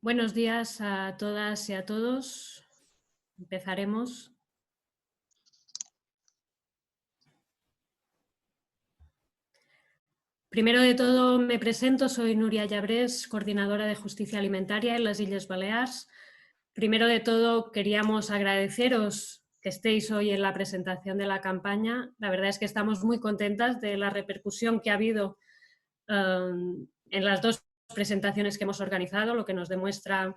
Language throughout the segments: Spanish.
Buenos días a todas y a todos. Empezaremos. Primero de todo me presento, soy Núria Llabrés, coordinadora de Justicia Alimentaria en las Illes Balears. Primero de todo queríamos agradeceros que estéis hoy en la presentación de la campaña. La verdad es que estamos muy contentas de la repercusión que ha habido en las dos presentaciones que hemos organizado, lo que nos demuestra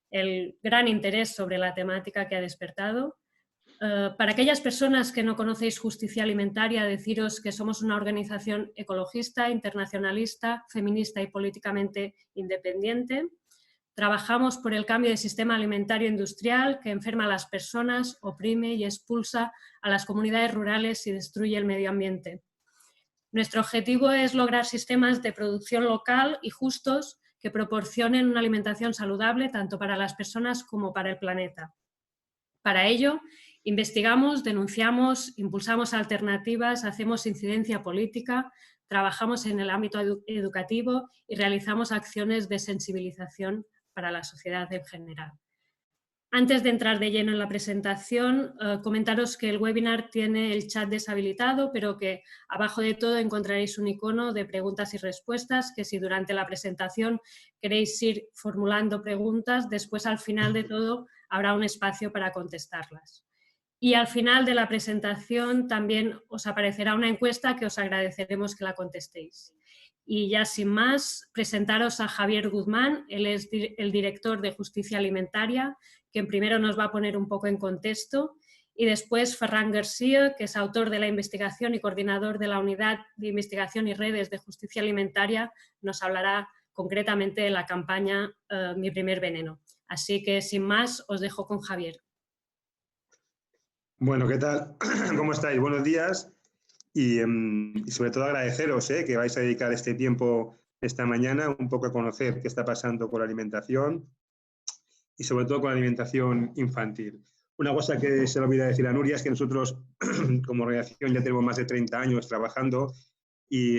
el gran interés sobre la temática que ha despertado. Para aquellas personas que no conocéis Justicia Alimentaria, deciros que somos una organización ecologista, internacionalista, feminista y políticamente independiente. Trabajamos por el cambio del sistema alimentario industrial que enferma a las personas, oprime y expulsa a las comunidades rurales y destruye el medio ambiente. Nuestro objetivo es lograr sistemas de producción local y justos que proporcionen una alimentación saludable tanto para las personas como para el planeta. Para ello, investigamos, denunciamos, impulsamos alternativas, hacemos incidencia política, trabajamos en el ámbito educativo y realizamos acciones de sensibilización para la sociedad en general. Antes de entrar de lleno en la presentación, comentaros que el webinar tiene el chat deshabilitado, pero que abajo de todo encontraréis un icono de preguntas y respuestas, que si durante la presentación queréis ir formulando preguntas, después al final de todo habrá un espacio para contestarlas. Y al final de la presentación también os aparecerá una encuesta que os agradeceremos que la contestéis. Y ya sin más, presentaros a Javier Guzmán, él es el director de Justicia Alimentaria, que primero nos va a poner un poco en contexto, y después Ferran García, que es autor de la investigación y coordinador de la Unidad de Investigación y Redes de Justicia Alimentaria, nos hablará concretamente de la campaña Mi primer veneno. Así que sin más, os dejo con Javier. Bueno, ¿qué tal? ¿Cómo estáis? Buenos días y sobre todo agradeceros que vais a dedicar este tiempo esta mañana un poco a conocer qué está pasando con la alimentación y sobre todo con la alimentación infantil. Una cosa que se le olvida decir a Núria es que nosotros como organización ya tenemos más de 30 años trabajando y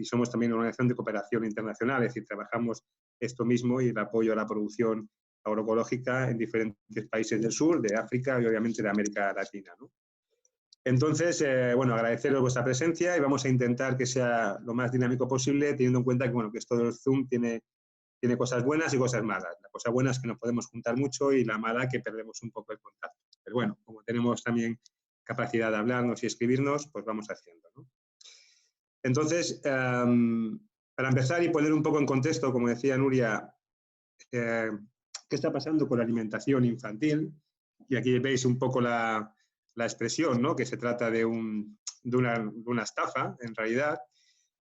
somos también una organización de cooperación internacional, es decir, trabajamos esto mismo y el apoyo a la producción agroecológica en diferentes países del sur, de África y obviamente de América Latina, ¿no? Entonces, bueno, agradeceros vuestra presencia y vamos a intentar que sea lo más dinámico posible, teniendo en cuenta que, bueno, que esto del Zoom tiene cosas buenas y cosas malas. La cosa buena es que nos podemos juntar mucho y la mala que perdemos un poco el contacto. Pero bueno, como tenemos también capacidad de hablarnos y escribirnos, pues vamos haciendo, ¿no? Entonces, para empezar y poner un poco en contexto, como decía Núria, ¿qué está pasando con la alimentación infantil? Y aquí veis un poco la expresión, ¿no? Que se trata de una estafa, en realidad.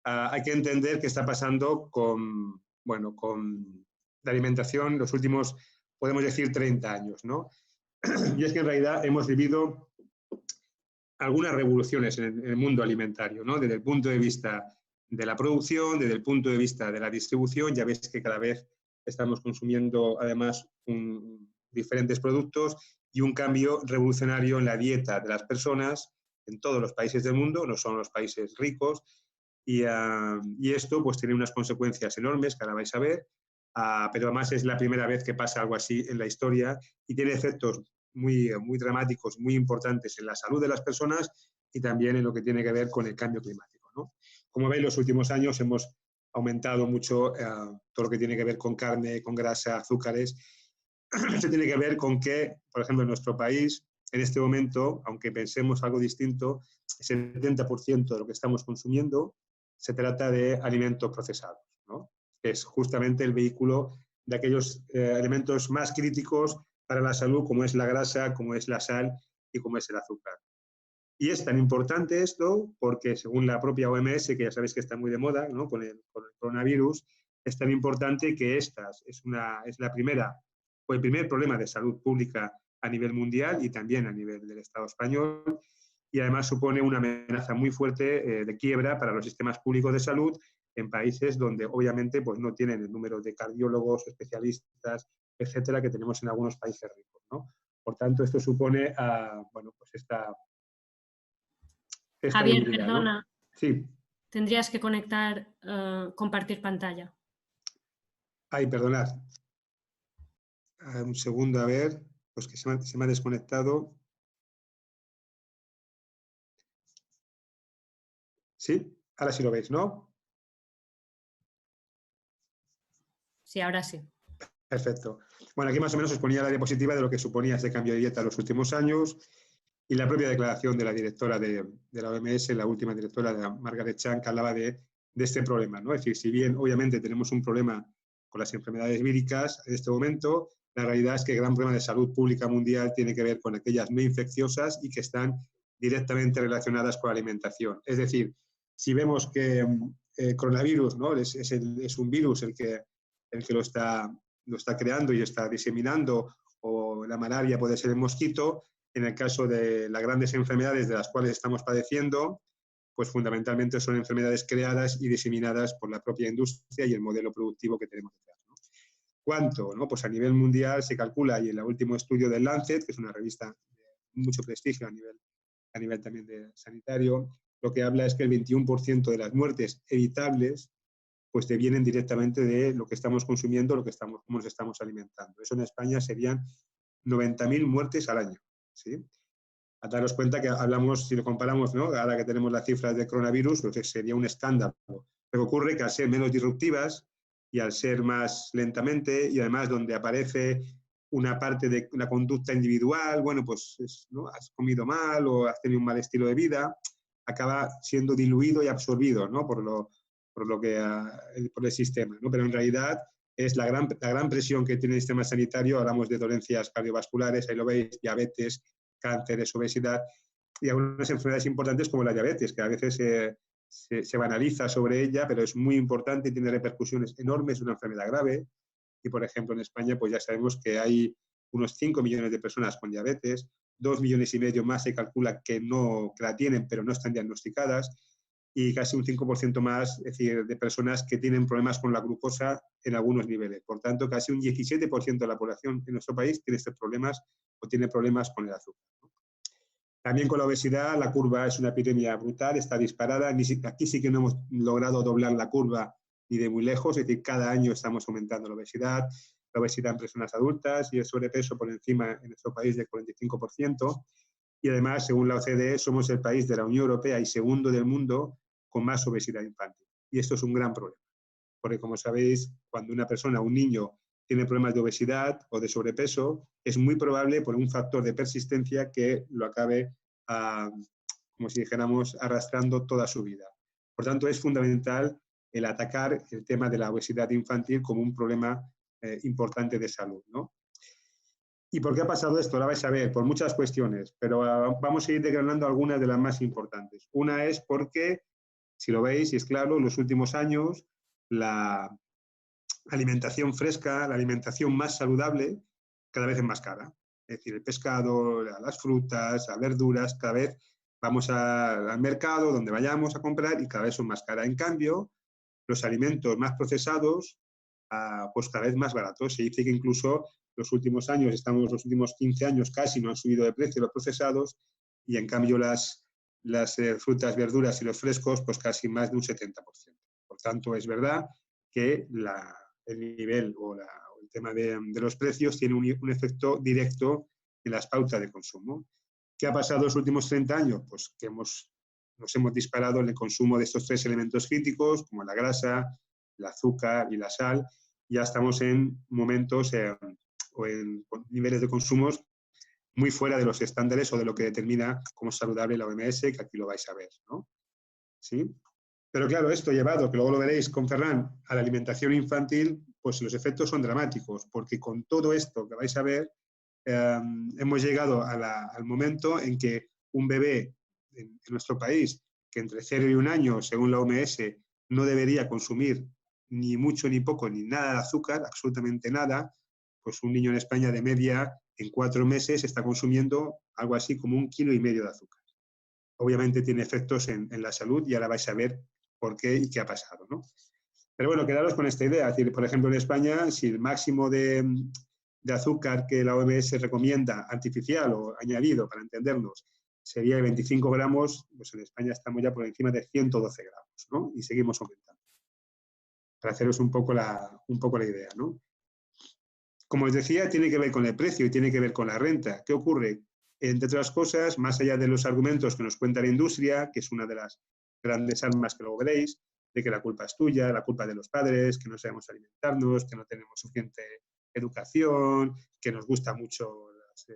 Hay que entender qué está pasando con la alimentación los últimos, podemos decir, 30 años, ¿no? Y es que en realidad hemos vivido algunas revoluciones en el mundo alimentario, ¿no? Desde el punto de vista de la producción, desde el punto de vista de la distribución, ya veis que cada vez estamos consumiendo además diferentes productos y un cambio revolucionario en la dieta de las personas en todos los países del mundo, no son los países ricos, y esto pues tiene unas consecuencias enormes que ahora vais a ver, pero además es la primera vez que pasa algo así en la historia y tiene efectos muy dramáticos, muy importantes en la salud de las personas y también en lo que tiene que ver con el cambio climático, ¿no? Como veis, los últimos años hemos aumentado mucho todo lo que tiene que ver con carne, con grasa, azúcares. Esto tiene que ver con que, por ejemplo, en nuestro país, en este momento, aunque pensemos algo distinto, el 70% de lo que estamos consumiendo se trata de alimentos procesados, ¿no? Es justamente el vehículo de aquellos elementos más críticos para la salud, como es la grasa, como es la sal y como es el azúcar. Y es tan importante esto porque, según la propia OMS, que ya sabéis que está muy de moda, ¿no? con el coronavirus, es tan importante que esta es la primera o el primer problema de salud pública a nivel mundial y también a nivel del Estado español, y además supone una amenaza muy fuerte de quiebra para los sistemas públicos de salud en países donde obviamente pues, no tienen el número de cardiólogos, especialistas, etcétera, que tenemos en algunos países ricos, ¿no? Por tanto, esto supone bueno, pues esta Javier, debilidad, perdona. ¿no? Sí. Tendrías que conectar, compartir pantalla. Ay, perdonad. Un segundo, a ver, pues que se me ha desconectado. ¿Sí? Ahora sí lo veis, ¿no? Sí, ahora sí. Perfecto. Bueno, aquí más o menos os ponía la diapositiva de lo que suponía este cambio de dieta en los últimos años y la propia declaración de la directora de la OMS, la última directora, de Margaret Chan, que hablaba de este problema, ¿no? Es decir, si bien obviamente tenemos un problema con las enfermedades víricas en este momento, la realidad es que el gran problema de salud pública mundial tiene que ver con aquellas no infecciosas y que están directamente relacionadas con la alimentación. Es decir, si vemos que el coronavirus, ¿no? es un virus el que lo está creando y está diseminando, o la malaria puede ser el mosquito. En el caso de las grandes enfermedades de las cuales estamos padeciendo, pues fundamentalmente son enfermedades creadas y diseminadas por la propia industria y el modelo productivo que tenemos detrás, ¿no? ¿Cuánto? ¿No? Pues a nivel mundial se calcula, y en el último estudio del Lancet, que es una revista de mucho prestigio a nivel también de sanitario, lo que habla es que el 21% de las muertes evitables pues devienen directamente de lo que estamos consumiendo, cómo nos estamos alimentando. Eso en España serían 90.000 muertes al año, ¿sí? A daros cuenta que hablamos, si lo comparamos, ¿no? Ahora que tenemos las cifras de coronavirus, pues sería un escándalo. Pero ocurre que al ser menos disruptivas y al ser más lentamente, y además donde aparece una parte de una conducta individual, bueno, pues ¿no? Has comido mal o has tenido un mal estilo de vida, acaba siendo diluido y absorbido, ¿no? por el sistema, ¿no? Pero en realidad es la gran presión que tiene el sistema sanitario. Hablamos de dolencias cardiovasculares, ahí lo veis, diabetes, cánceres, obesidad y algunas enfermedades importantes como la diabetes, que a veces se banaliza sobre ella, pero es muy importante y tiene repercusiones enormes, es una enfermedad grave. Y, por ejemplo, en España pues ya sabemos que hay unos 5 millones de personas con diabetes, 2,5 millones más se calcula que la tienen, pero no están diagnosticadas, y casi un 5% más, es decir, de personas que tienen problemas con la glucosa en algunos niveles. Por tanto, casi un 17% de la población en nuestro país tiene estos problemas o tiene problemas con el azúcar. También con la obesidad, la curva es una epidemia brutal, está disparada. Aquí sí que no hemos logrado doblar la curva ni de muy lejos, es decir, cada año estamos aumentando la obesidad en personas adultas y el sobrepeso por encima en nuestro país del 45%. Y además, según la OCDE, somos el país de la Unión Europea y segundo del mundo con más obesidad infantil. Y esto es un gran problema, porque como sabéis, cuando una persona, un niño, tiene problemas de obesidad o de sobrepeso, es muy probable por un factor de persistencia que lo acabe, como si dijéramos, arrastrando toda su vida. Por tanto, es fundamental el atacar el tema de la obesidad infantil como un problema importante de salud, ¿no? ¿Y por qué ha pasado esto? Ahora vais a ver, por muchas cuestiones, pero vamos a ir desgranando algunas de las más importantes. Una es porque, si lo veis, y es claro, en los últimos años la alimentación fresca, la alimentación más saludable, cada vez es más cara. Es decir, el pescado, las frutas, las verduras, cada vez vamos al mercado, donde vayamos a comprar, y cada vez son más caras. En cambio, los alimentos más procesados, pues cada vez más baratos. Se dice que incluso los últimos 15 años casi no han subido de precio los procesados, y en cambio las frutas, verduras y los frescos, pues casi más de un 70%. Por tanto, es verdad que el nivel o el tema de los precios tiene un efecto directo en las pautas de consumo. ¿Qué ha pasado en los últimos 30 años? Pues que nos hemos disparado en el consumo de estos 3 elementos críticos, como la grasa, el azúcar y la sal. Ya estamos en momentos o en niveles de consumos muy fuera de los estándares o de lo que determina como saludable la OMS, que aquí lo vais a ver, ¿no? ¿Sí? Pero claro, esto llevado, que luego lo veréis con Ferran, a la alimentación infantil, pues los efectos son dramáticos, porque con todo esto que vais a ver, hemos llegado al momento en que un bebé en nuestro país, que entre 0 y 1 año, según la OMS, no debería consumir ni mucho ni poco, ni nada de azúcar, absolutamente nada, pues un niño en España de media, en 4 meses, está consumiendo algo así como 1,5 kilos de azúcar. Obviamente tiene efectos en la salud, y ahora vais a ver por qué y qué ha pasado, ¿no? Pero bueno, quedaros con esta idea. Es decir, por ejemplo, en España, si el máximo de azúcar que la OMS recomienda, artificial o añadido, para entendernos, sería de 25 gramos, pues en España estamos ya por encima de 112 gramos, ¿no? Y seguimos aumentando. Para haceros un poco la idea, ¿no? Como os decía, tiene que ver con el precio y tiene que ver con la renta. ¿Qué ocurre? Entre otras cosas, más allá de los argumentos que nos cuenta la industria, que es una de las grandes armas que luego veréis, de que la culpa es tuya, la culpa de los padres, que no sabemos alimentarnos, que no tenemos suficiente educación, que nos gustan mucho los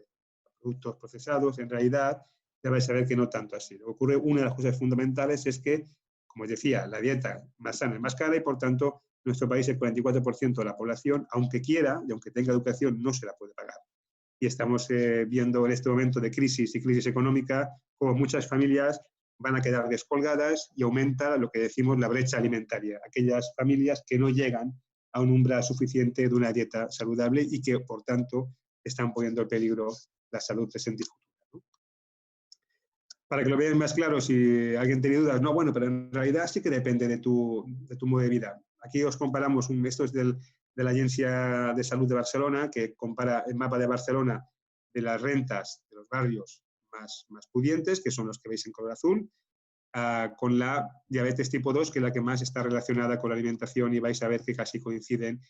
productos procesados, en realidad ya vais a ver que no tanto así. Lo que ocurre, una de las cosas fundamentales es que, como os decía, la dieta más sana es más cara y, por tanto, nuestro país, el 44% de la población, aunque quiera y aunque tenga educación, no se la puede pagar. Y estamos viendo en este momento de crisis y crisis económica como muchas familias van a quedar descolgadas y aumenta lo que decimos la brecha alimentaria, aquellas familias que no llegan a un umbral suficiente de una dieta saludable y que, por tanto, están poniendo en peligro la salud presente y futura, ¿no? Para que lo vean más claro, si alguien tiene dudas, no, bueno, pero en realidad sí que depende de tu modo de vida. Aquí os comparamos, esto es de la Agencia de Salud de Barcelona, que compara el mapa de Barcelona de las rentas de los barrios más pudientes, que son los que veis en color azul, con la diabetes tipo 2, que es la que más está relacionada con la alimentación, y vais a ver que casi coinciden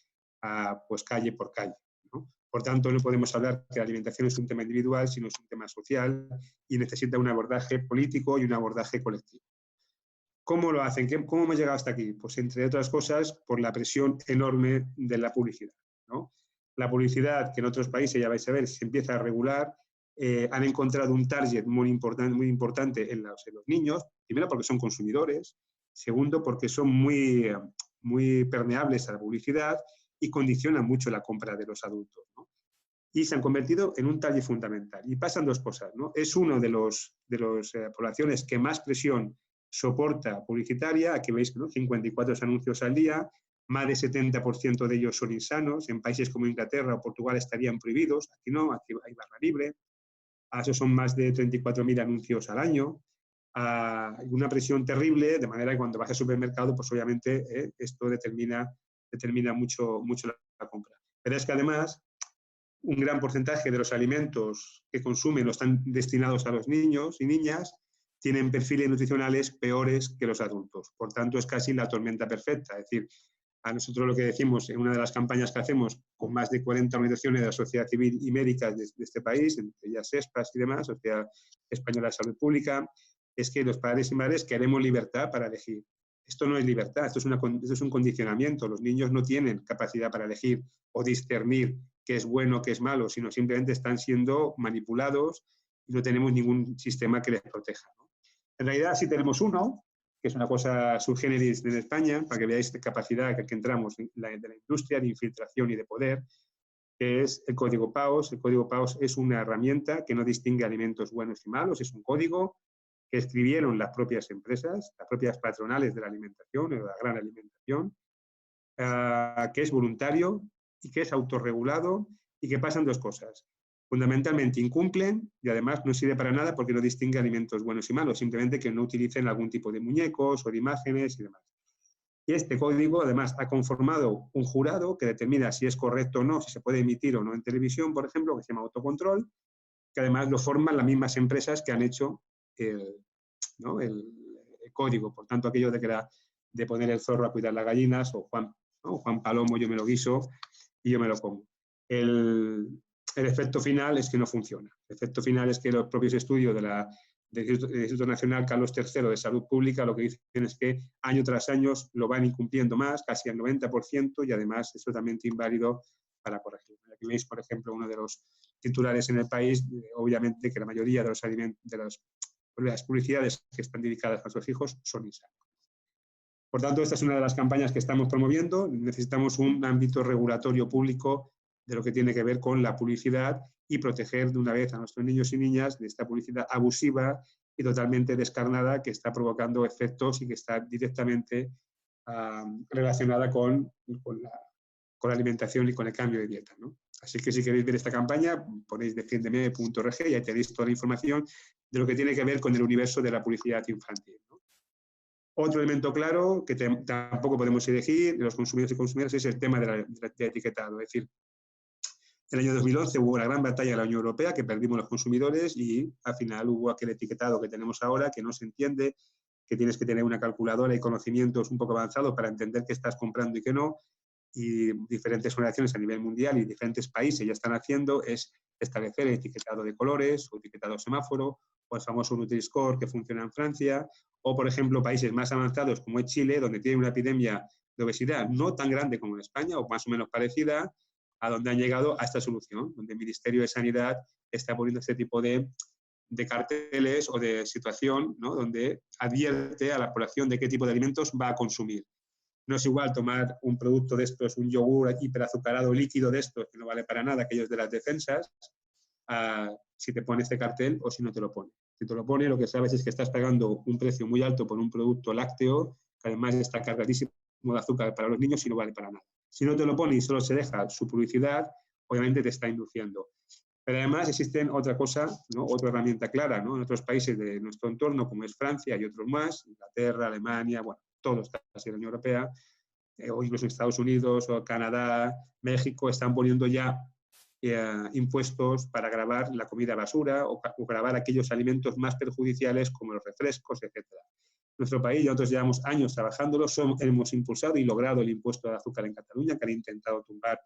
pues calle por calle, ¿no? Por tanto, no podemos hablar que la alimentación es un tema individual, sino es un tema social y necesita un abordaje político y un abordaje colectivo. ¿Cómo lo hacen? ¿Cómo hemos llegado hasta aquí? Pues, entre otras cosas, por la presión enorme de la publicidad, ¿no? La publicidad, que en otros países, ya vais a ver, se empieza a regular, han encontrado un target muy importante en los niños, primero porque son consumidores, segundo porque son muy permeables a la publicidad y condicionan mucho la compra de los adultos, ¿no? Y se han convertido en un target fundamental. Y pasan dos cosas, ¿no? Es uno de las poblaciones que más presión soporta publicitaria. Aquí veis, ¿no? 54 anuncios al día, más de 70% de ellos son insanos. En países como Inglaterra o Portugal estarían prohibidos, aquí no, aquí hay barra libre. Eso son más de 34.000 anuncios al año. Una presión terrible, de manera que cuando vas al supermercado, pues obviamente esto determina mucho la compra. Pero es que además un gran porcentaje de los alimentos que consumen o están destinados a los niños y niñas tienen perfiles nutricionales peores que los adultos. Por tanto, es casi la tormenta perfecta. Es decir, a nosotros lo que decimos en una de las campañas que hacemos con más de 40 organizaciones de la sociedad civil y médicas de este país, entre ellas ESPAS y demás, Sociedad Española de Salud Pública, es que los padres y madres queremos libertad para elegir. Esto no es libertad, esto es un condicionamiento. Los niños no tienen capacidad para elegir o discernir qué es bueno, qué es malo, sino simplemente están siendo manipulados y no tenemos ningún sistema que les proteja, ¿no? En realidad sí tenemos uno, que es una cosa subgéneris en España, para que veáis la capacidad que entramos de la industria de infiltración y de poder, que es el código PAOS. El código PAOS es una herramienta que no distingue alimentos buenos y malos, es un código que escribieron las propias empresas, las propias patronales de la alimentación, de la gran alimentación, que es voluntario y que es autorregulado y que pasan dos cosas. Fundamentalmente incumplen y además no sirve para nada porque no distingue alimentos buenos y malos, simplemente que no utilicen algún tipo de muñecos o de imágenes y demás. Y este código además ha conformado un jurado que determina si es correcto o no, si se puede emitir o no en televisión, por ejemplo, que se llama autocontrol, que además lo forman las mismas empresas que han hecho el código. Por tanto, aquello de poner el zorro a cuidar las gallinas o Juan Palomo, yo me lo guiso y yo me lo como. El efecto final es que no funciona. El efecto final es que los propios estudios del Instituto Nacional Carlos III de Salud Pública lo que dicen es que año tras año lo van incumpliendo más, casi al 90%, y además es totalmente inválido para corregir. Aquí veis, por ejemplo, uno de los titulares en el país, obviamente que la mayoría de las publicidades que están dedicadas a nuestros hijos son insanos. Por tanto, esta es una de las campañas que estamos promoviendo. Necesitamos un ámbito regulatorio público de lo que tiene que ver con la publicidad y proteger de una vez a nuestros niños y niñas de esta publicidad abusiva y totalmente descarnada que está provocando efectos y que está directamente relacionada con la alimentación y con el cambio de dieta, ¿no? Así que si queréis ver esta campaña, ponéis defiendeme.org y ahí tenéis toda la información de lo que tiene que ver con el universo de la publicidad infantil, ¿no? Otro elemento claro que tampoco podemos elegir los consumidores y consumidoras es el tema del etiquetado. Es decir, en el año 2011 hubo una gran batalla en la Unión Europea que perdimos los consumidores y al final hubo aquel etiquetado que tenemos ahora que no se entiende, que tienes que tener una calculadora y conocimientos un poco avanzados para entender qué estás comprando y qué no. y diferentes organizaciones a nivel mundial y diferentes países ya están haciendo es establecer el etiquetado de colores o etiquetado semáforo o el famoso Nutri-Score que funciona en Francia o, por ejemplo, países más avanzados como es Chile, donde tiene una epidemia de obesidad no tan grande como en España o más o menos parecida, a donde han llegado a esta solución, donde el Ministerio de Sanidad está poniendo este tipo de carteles o de situación, ¿no?, donde advierte a la población de qué tipo de alimentos va a consumir. No es igual tomar un producto de estos, un yogur hiperazucarado líquido de estos, que no vale para nada, aquellos de las defensas, si te pone este cartel o si no te lo pone. Si te lo pone, lo que sabes es que estás pagando un precio muy alto por un producto lácteo, que además está cargadísimo de azúcar para los niños y no vale para nada. Si no te lo pone y solo se deja su publicidad, obviamente te está induciendo. Pero además existen otra cosa, ¿no?, otra herramienta clara, ¿no?, en otros países de nuestro entorno, como es Francia y otros más, Inglaterra, Alemania, bueno, todos, casi la Unión Europea, o incluso Estados Unidos o Canadá, México, están poniendo ya impuestos para gravar la comida basura o gravar aquellos alimentos más perjudiciales como los refrescos, etc. En nuestro país, nosotros llevamos años trabajándolo, hemos impulsado y logrado el impuesto de azúcar en Cataluña, que han intentado tumbar,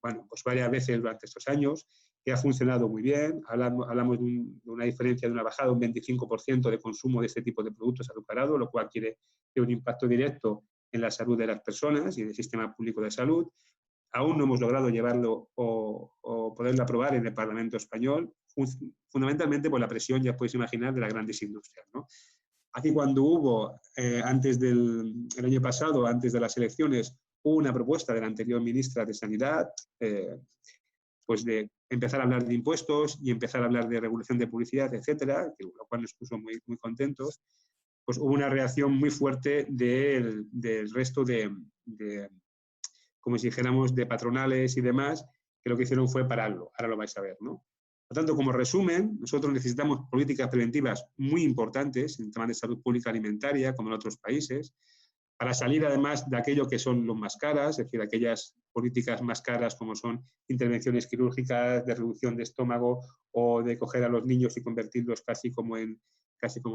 bueno, pues varias veces durante estos años, que ha funcionado muy bien. Hablamos de una diferencia, de una bajada de un 25% de consumo de este tipo de productos azucarados, lo cual quiere un impacto directo en la salud de las personas y del sistema público de salud. Aún no hemos logrado llevarlo o poderlo aprobar en el Parlamento español, fundamentalmente por la presión, ya podéis imaginar, de las grandes industrias, ¿no? Aquí cuando hubo, antes del año pasado, antes de las elecciones, hubo una propuesta de la anterior ministra de Sanidad, pues de empezar a hablar de impuestos y empezar a hablar de regulación de publicidad, etcétera, lo cual nos puso muy, muy contentos. Pues hubo una reacción muy fuerte del resto como si dijéramos, de patronales y demás, que lo que hicieron fue pararlo. Ahora lo vais a ver, ¿no? Por tanto, como resumen, nosotros necesitamos políticas preventivas muy importantes en temas de salud pública alimentaria, como en otros países, para salir además de aquello que son los más caras, es decir, aquellas políticas más caras como son intervenciones quirúrgicas, de reducción de estómago o de coger a los niños y convertirlos casi como en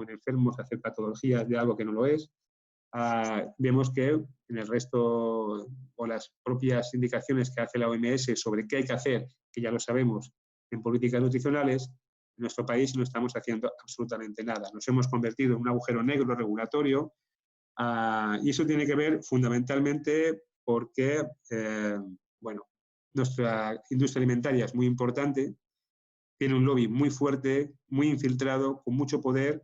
enfermos, hacer patologías de algo que no lo es. Vemos que en el resto o las propias indicaciones que hace la OMS sobre qué hay que hacer, que ya lo sabemos, en políticas nutricionales, en nuestro país no estamos haciendo absolutamente nada. Nos hemos convertido en un agujero negro regulatorio y eso tiene que ver fundamentalmente porque, bueno, nuestra industria alimentaria es muy importante, tiene un lobby muy fuerte, muy infiltrado, con mucho poder.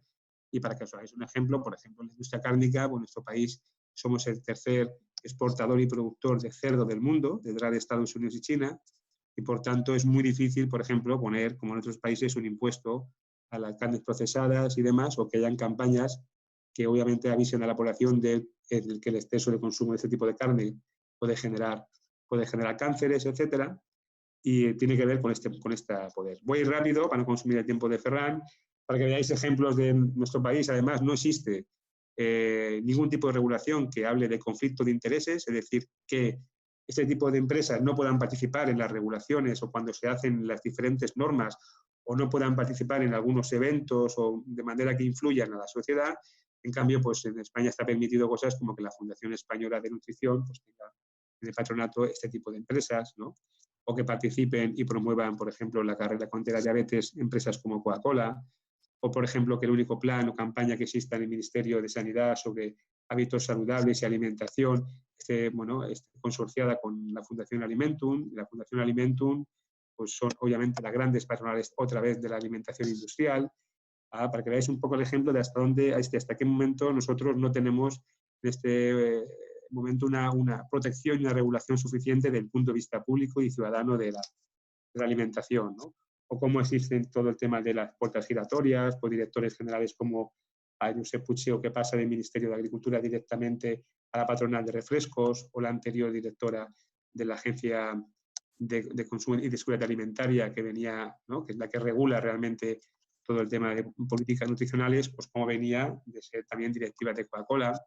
Y para que os hagáis un ejemplo, por ejemplo, en la industria cárnica, en nuestro país somos el tercer exportador y productor de cerdo del mundo, detrás de Estados Unidos y China, y por tanto es muy difícil, por ejemplo, poner, como en otros países, un impuesto a las carnes procesadas y demás, o que hayan campañas que obviamente avisen a la población de que el exceso de consumo de este tipo de carne puede generar cánceres, etcétera, y tiene que ver con este poder. Voy rápido para no consumir el tiempo de Ferran, para que veáis ejemplos de nuestro país. Además, no existe ningún tipo de regulación que hable de conflicto de intereses, es decir, que este tipo de empresas no puedan participar en las regulaciones o cuando se hacen las diferentes normas o no puedan participar en algunos eventos o de manera que influyan a la sociedad. En cambio, pues en España está permitido cosas como que la Fundación Española de Nutrición pues tenga en el patronato este tipo de empresas, ¿no? O que participen y promuevan, por ejemplo, la carrera contra la diabetes empresas como Coca-Cola, o, por ejemplo, que el único plan o campaña que exista en el Ministerio de Sanidad sobre hábitos saludables y alimentación esté consorciada con la Fundación Alimentum. La Fundación Alimentum pues son, obviamente, las grandes patronales otra vez de la alimentación industrial, para que veáis un poco el ejemplo de hasta qué momento nosotros no tenemos en este momento una protección y una regulación suficiente del punto de vista público y ciudadano de la alimentación, ¿no? O cómo existen todo el tema de las puertas giratorias, por directores generales como a Josep Puig, que pasa del Ministerio de Agricultura directamente a la patronal de refrescos, o la anterior directora de la Agencia de Consumo y de Seguridad Alimentaria, que venía, ¿no?, que es la que regula realmente todo el tema de políticas nutricionales, pues cómo venía de ser también directiva de Coca-Cola,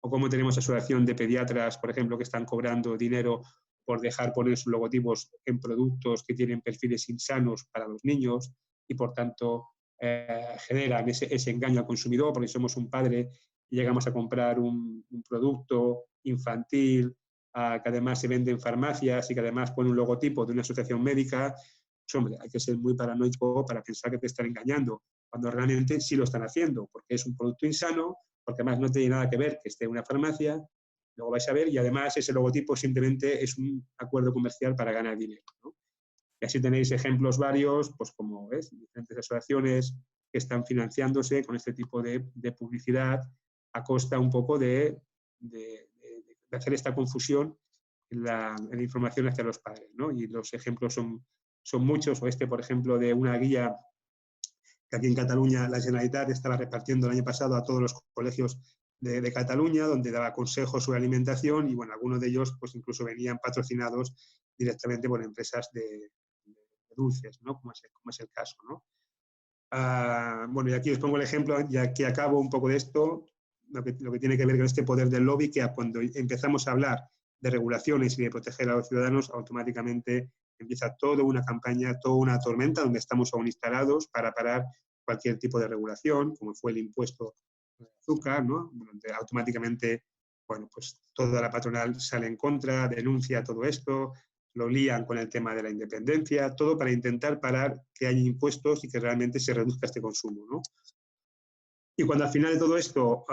o cómo tenemos asociación de pediatras, por ejemplo, que están cobrando dinero por dejar poner sus logotipos en productos que tienen perfiles insanos para los niños y, por tanto, generan ese engaño al consumidor, porque somos un padre y llegamos a comprar un producto infantil que además se vende en farmacias y que además pone un logotipo de una asociación médica, pues hombre, hay que ser muy paranoico para pensar que te están engañando, cuando realmente sí lo están haciendo, porque es un producto insano, porque además no tiene nada que ver que esté en una farmacia, luego vais a ver, y además ese logotipo simplemente es un acuerdo comercial para ganar dinero, ¿no? Y así tenéis ejemplos varios, pues como ves, diferentes asociaciones que están financiándose con este tipo de publicidad a costa un poco de hacer esta confusión en la información hacia los padres, ¿no? Y los ejemplos son muchos, o este, por ejemplo, de una guía que aquí en Cataluña la Generalitat estaba repartiendo el año pasado a todos los colegios de Cataluña, donde daba consejos sobre alimentación y, bueno, algunos de ellos pues incluso venían patrocinados directamente por empresas de dulces, ¿no? Como es el caso, ¿no? Bueno, y aquí os pongo el ejemplo, ya que acabo un poco de esto, lo que tiene que ver con este poder del lobby, que cuando empezamos a hablar de regulaciones y de proteger a los ciudadanos, automáticamente empieza toda una campaña, toda una tormenta donde estamos aún instalados para parar cualquier tipo de regulación, como fue el impuesto de azúcar, ¿no? Donde automáticamente, bueno, pues toda la patronal sale en contra, denuncia todo esto, lo lían con el tema de la independencia, todo para intentar parar que haya impuestos y que realmente se reduzca este consumo, ¿no? Y cuando al final de todo esto,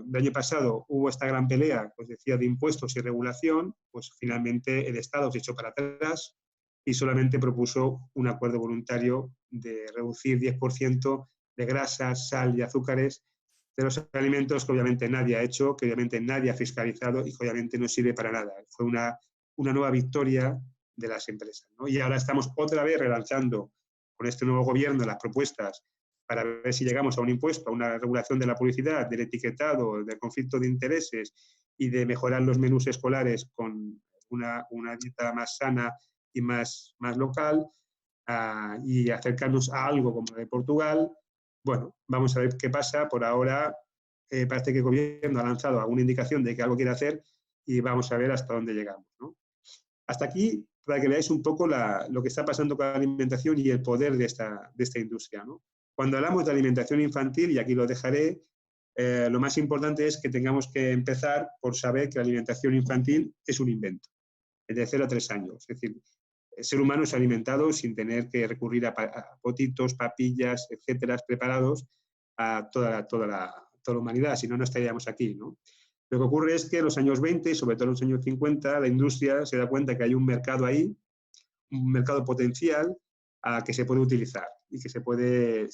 del año pasado, hubo esta gran pelea, pues decía, de impuestos y regulación, pues finalmente el Estado se echó para atrás y solamente propuso un acuerdo voluntario de reducir 10% de grasas, sal y azúcares de los alimentos que obviamente nadie ha hecho, que obviamente nadie ha fiscalizado y que obviamente no sirve para nada. Fue una nueva victoria de las empresas, ¿no? Y ahora estamos otra vez relanzando con este nuevo gobierno las propuestas para ver si llegamos a un impuesto, a una regulación de la publicidad, del etiquetado, del conflicto de intereses y de mejorar los menús escolares con una dieta más sana y más local, y acercarnos a algo como de Portugal. Bueno, vamos a ver qué pasa. Por ahora parece que el gobierno ha lanzado alguna indicación de que algo quiere hacer y vamos a ver hasta dónde llegamos, ¿no? Hasta aquí, para que veáis un poco lo que está pasando con la alimentación y el poder de esta industria, ¿no? Cuando hablamos de alimentación infantil, y aquí lo dejaré, lo más importante es que tengamos que empezar por saber que la alimentación infantil es un invento, es de 0 a 3 años. Es decir, el ser humano se ha alimentado sin tener que recurrir a potitos, papillas, etcétera, preparados a toda la humanidad, si no, no estaríamos aquí, ¿no? Lo que ocurre es que en los años 20 y sobre todo en los años 50, la industria se da cuenta que hay un mercado ahí, un mercado potencial que se puede utilizar y que se puede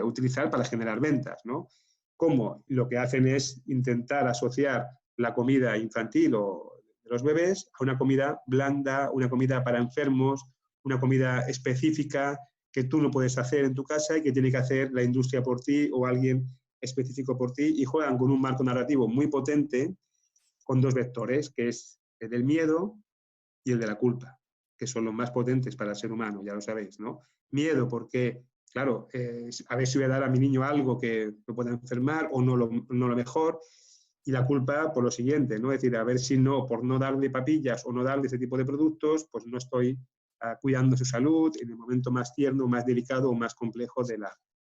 utilizar para generar ventas, ¿no? ¿Cómo? Lo que hacen es intentar asociar la comida infantil o de los bebés a una comida blanda, una comida para enfermos, una comida específica que tú no puedes hacer en tu casa y que tiene que hacer la industria por ti o alguien específico por ti, y juegan con un marco narrativo muy potente con dos vectores, que es el del miedo y el de la culpa, que son los más potentes para el ser humano, ya lo sabéis, ¿no? Miedo porque, claro, a ver si voy a dar a mi niño algo que lo pueda enfermar o no lo mejor, y la culpa por lo siguiente, ¿no? Es decir, a ver si no, por no darle papillas o no darle ese tipo de productos, pues no estoy cuidando su salud en el momento más tierno, más delicado o más complejo de la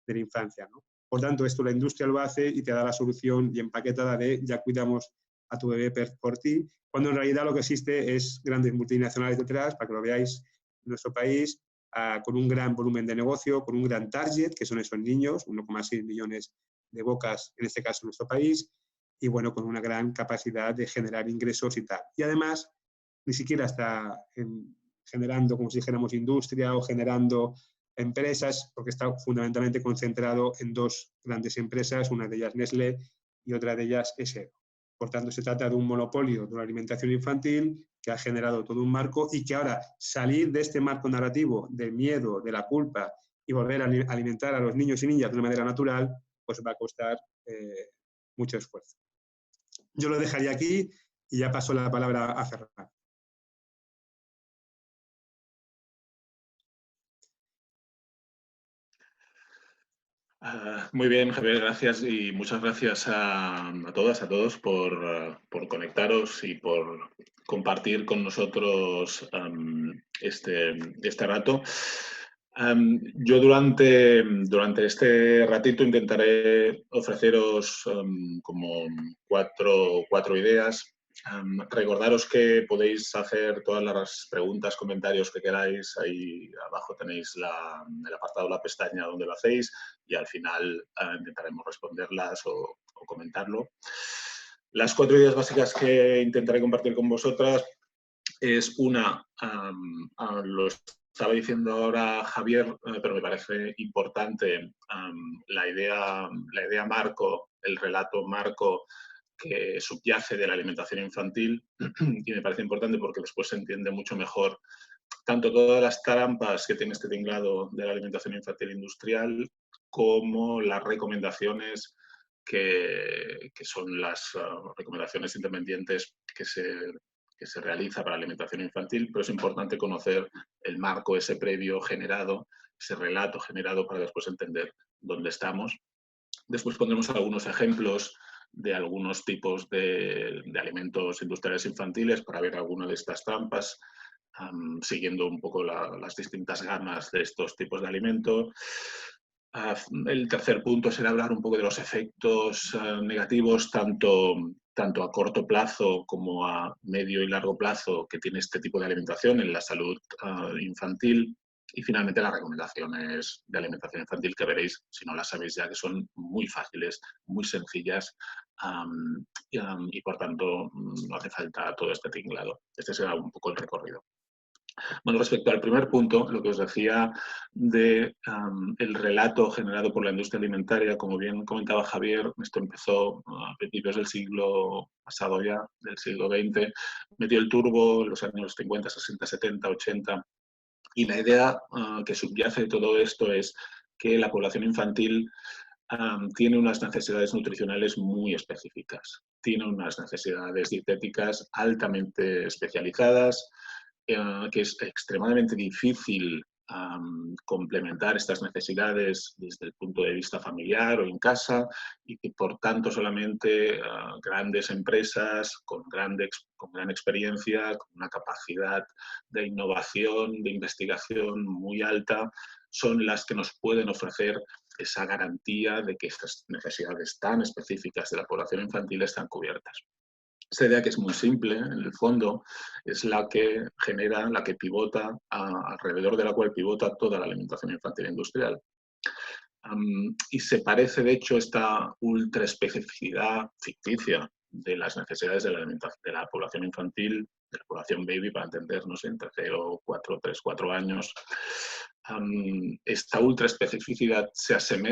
infancia, ¿no? Por tanto, esto la industria lo hace y te da la solución y empaquetada de ya cuidamos a tu bebé por ti, cuando en realidad lo que existe es grandes multinacionales detrás, para que lo veáis en nuestro país, con un gran volumen de negocio, con un gran target, que son esos niños, 1,6 millones de bocas, en este caso en nuestro país, y bueno, con una gran capacidad de generar ingresos y tal. Y además, ni siquiera está generando, como si dijéramos, industria o generando empresas, porque está fundamentalmente concentrado en dos grandes empresas, una de ellas Nestlé y otra de ellas SEO. Por tanto, se trata de un monopolio de la alimentación infantil que ha generado todo un marco y que ahora salir de este marco narrativo del miedo, de la culpa y volver a alimentar a los niños y niñas de una manera natural, pues va a costar mucho esfuerzo. Yo lo dejaría aquí y ya paso la palabra a Ferran. Muy bien, Javier, gracias y muchas gracias a todas, a todos por conectaros y por compartir con nosotros este rato. Yo durante este ratito intentaré ofreceros como cuatro ideas Recordaros que podéis hacer todas las preguntas, comentarios que queráis. Ahí abajo tenéis el apartado, la pestaña donde lo hacéis, y al final intentaremos responderlas o comentarlo. Las 4 ideas básicas que intentaré compartir con vosotras es una, lo estaba diciendo ahora Javier, pero me parece importante, la idea marco, el relato marco que subyace de la alimentación infantil, y me parece importante porque después se entiende mucho mejor tanto todas las trampas que tiene este tinglado de la alimentación infantil industrial como las recomendaciones que son las recomendaciones independientes que se realiza para la alimentación infantil, pero es importante conocer el marco ese previo generado, ese relato generado para después entender dónde estamos. Después pondremos algunos ejemplos de algunos tipos de alimentos industriales infantiles para ver alguna de estas trampas, siguiendo un poco las distintas gamas de estos tipos de alimentos. El tercer punto será hablar un poco de los efectos negativos, tanto a corto plazo como a medio y largo plazo, que tiene este tipo de alimentación en la salud infantil. Y finalmente las recomendaciones de alimentación infantil, que veréis, si no las sabéis ya, que son muy fáciles, muy sencillas, y por tanto no hace falta todo este tinglado. Este será un poco el recorrido. Bueno, respecto al primer punto, lo que os decía de el relato generado por la industria alimentaria, como bien comentaba Javier, esto empezó a principios del siglo pasado ya, del siglo XX, metió el turbo en los años 50, 60, 70, 80, y la idea que subyace de todo esto es que la población infantil tiene unas necesidades nutricionales muy específicas, tiene unas necesidades dietéticas altamente especializadas, que es extremadamente difícil complementar estas necesidades desde el punto de vista familiar o en casa, y que por tanto solamente grandes empresas con gran experiencia, con una capacidad de innovación, de investigación muy alta, son las que nos pueden ofrecer esa garantía de que estas necesidades tan específicas de la población infantil están cubiertas. Esta idea, que es muy simple, en el fondo, es la que genera, la que pivota, alrededor de la cual pivota toda la alimentación infantil industrial. Y se parece, de hecho, esta ultraespecificidad ficticia de las necesidades de la población infantil, de la población baby, para entendernos, entre 0, 4, 3, 4 años. Esta ultraespecificidad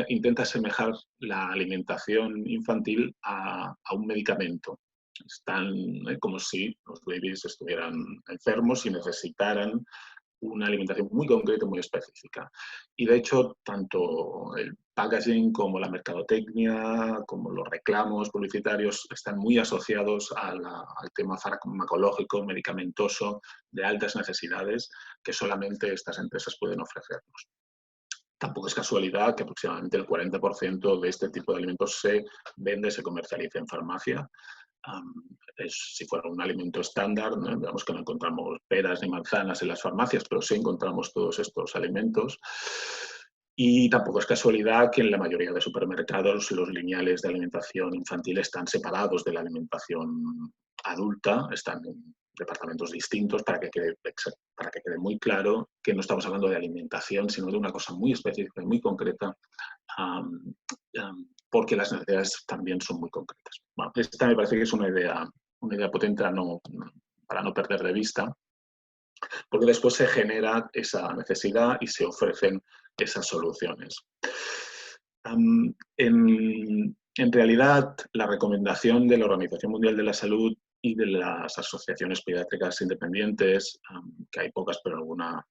intenta asemejar la alimentación infantil a un medicamento. Están como si los babies estuvieran enfermos y necesitaran una alimentación muy concreta, muy específica. Y de hecho, tanto el packaging como la mercadotecnia, como los reclamos publicitarios, están muy asociados al tema farmacológico, medicamentoso, de altas necesidades, que solamente estas empresas pueden ofrecernos. Tampoco es casualidad que aproximadamente el 40% de este tipo de alimentos se vende, se comercializa en farmacia. Si fuera un alimento estándar, ¿no? Digamos que no encontramos peras ni manzanas en las farmacias, pero sí encontramos todos estos alimentos. Y tampoco es casualidad que en la mayoría de supermercados los lineales de alimentación infantil están separados de la alimentación adulta, están en departamentos distintos, para que quede muy claro que no estamos hablando de alimentación, sino de una cosa muy específica y muy concreta, porque las necesidades también son muy concretas. Bueno, esta me parece que es una idea potente para no perder de vista, porque después se genera esa necesidad y se ofrecen esas soluciones. En realidad, la recomendación de la Organización Mundial de la Salud y de las asociaciones pediátricas independientes, que hay pocas, pero alguna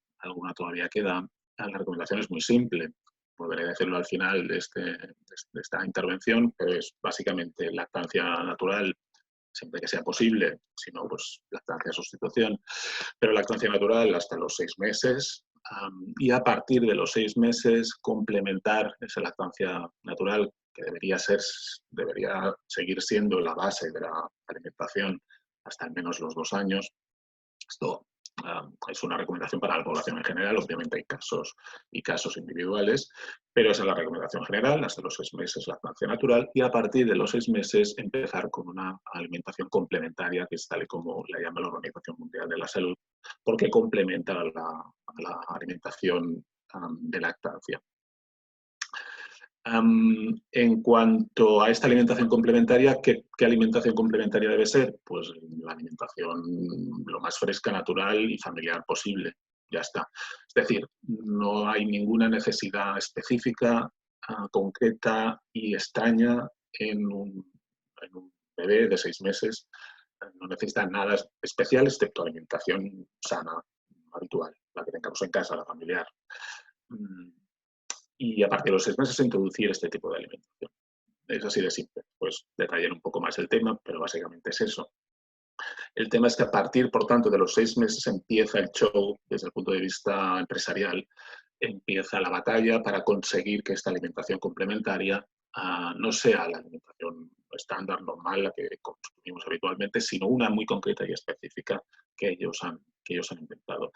todavía queda, la recomendación es muy simple. Volveré a decirlo al final de esta intervención, pero es básicamente lactancia natural, siempre que sea posible, si no, pues lactancia de sustitución, pero lactancia natural hasta los 6 meses, y a partir de los 6 meses complementar esa lactancia natural, que debería seguir siendo la base de la alimentación hasta al menos los 2 años. Esto es una recomendación para la población en general. Obviamente hay casos y casos individuales, pero esa es la recomendación general, hasta los 6 meses lactancia natural, y a partir de los 6 meses empezar con una alimentación complementaria, que es tal y como la llama la Organización Mundial de la Salud, porque complementa a la alimentación de lactancia. En cuanto a esta alimentación complementaria, ¿qué alimentación complementaria debe ser? Pues la alimentación lo más fresca, natural y familiar posible. Ya está. Es decir, no hay ninguna necesidad específica, concreta y extraña en un bebé de 6 meses. No necesita nada especial excepto alimentación sana, habitual, la que tengamos en casa, la familiar. Y a partir de los 6 meses introducir este tipo de alimentación. Es así de simple. Pues detallar un poco más el tema, pero básicamente es eso. El tema es que a partir, por tanto, de los 6 meses empieza el show desde el punto de vista empresarial, empieza la batalla para conseguir que esta alimentación complementaria no sea la alimentación estándar, normal, la que consumimos habitualmente, sino una muy concreta y específica que ellos han inventado.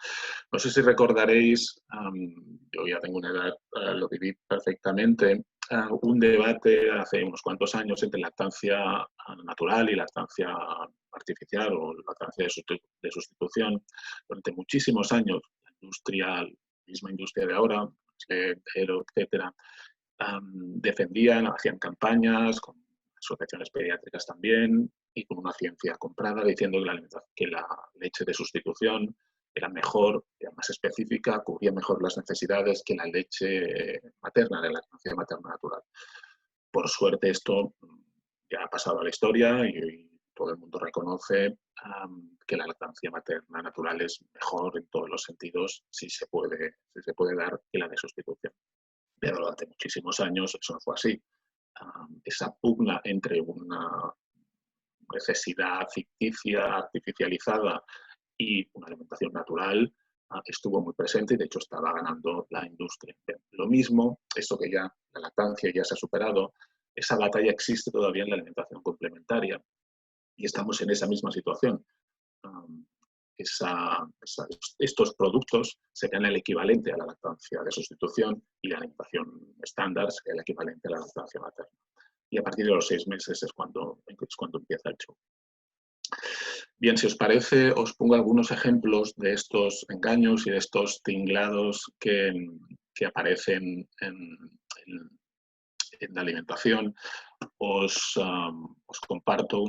No sé si recordaréis, yo ya tengo una edad, lo viví perfectamente, un debate hace unos cuantos años entre lactancia natural y lactancia artificial o lactancia de sustitución. Durante muchísimos años, la industria, la misma industria de ahora, etcétera, defendían, hacían campañas con asociaciones pediátricas también y con una ciencia comprada diciendo que la leche de sustitución era mejor, era más específica, cubría mejor las necesidades que la leche materna, de la lactancia materna natural. Por suerte esto ya ha pasado a la historia y todo el mundo reconoce que la lactancia materna natural es mejor en todos los sentidos si se puede dar que la de sustitución. Pero durante muchísimos años eso no fue así. Esa pugna entre una necesidad ficticia, artificializada y una alimentación natural estuvo muy presente y de hecho estaba ganando la industria. Lo mismo, eso que ya la lactancia ya se ha superado, esa batalla existe todavía en la alimentación complementaria y estamos en esa misma situación. Estos productos serían el equivalente a la lactancia de sustitución y la alimentación estándar sería el equivalente a la lactancia materna. Y a partir de los 6 meses es cuando empieza el show. Bien, si os parece, os pongo algunos ejemplos de estos engaños y de estos tinglados que aparecen en la alimentación. Os comparto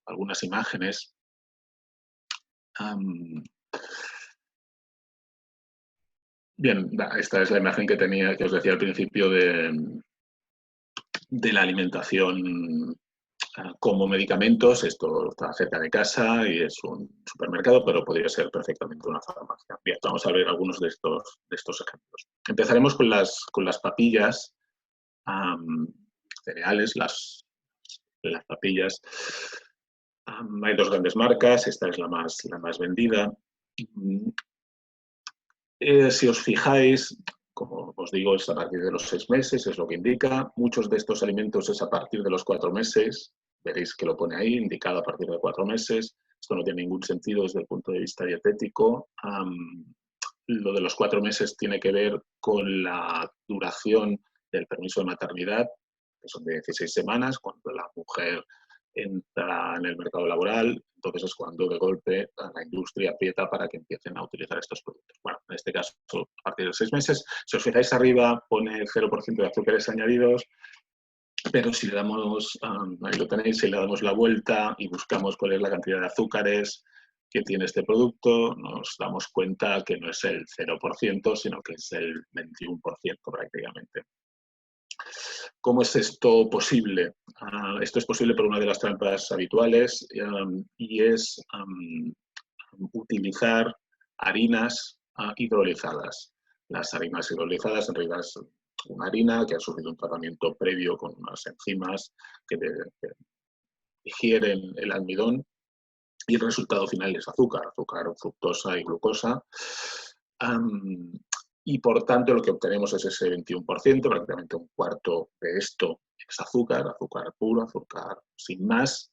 algunas imágenes. Bien, esta es la imagen que os decía al principio de la alimentación como medicamentos. Esto está cerca de casa y es un supermercado, pero podría ser perfectamente una farmacia. Bien, vamos a ver algunos de estos ejemplos. Empezaremos con las papillas cereales, las papillas. Hay 2 grandes marcas, esta es la más vendida. Si os fijáis, como os digo, es a partir de los 6 meses, es lo que indica. Muchos de estos alimentos es a partir de los 4 meses. Veréis que lo pone ahí, indicado a partir de 4 meses. Esto no tiene ningún sentido desde el punto de vista dietético. Lo de los 4 meses tiene que ver con la duración del permiso de maternidad, que son de 16 semanas, cuando la mujer entra en el mercado laboral, entonces es cuando de golpe la industria aprieta para que empiecen a utilizar estos productos. Bueno, en este caso, a partir de 6 meses, si os fijáis arriba, pone 0% de azúcares añadidos, pero si le damos, ahí lo tenéis, si le damos la vuelta y buscamos cuál es la cantidad de azúcares que tiene este producto, nos damos cuenta que no es el 0%, sino que es el 21% prácticamente. ¿Cómo es esto posible? Esto es posible por una de las trampas habituales y es utilizar harinas hidrolizadas. Las harinas hidrolizadas en realidad es una harina que ha sufrido un tratamiento previo con unas enzimas que digieren el almidón y el resultado final es azúcar, fructosa y glucosa. Y por tanto lo que obtenemos es ese 21%, prácticamente un cuarto de esto es azúcar puro, azúcar sin más,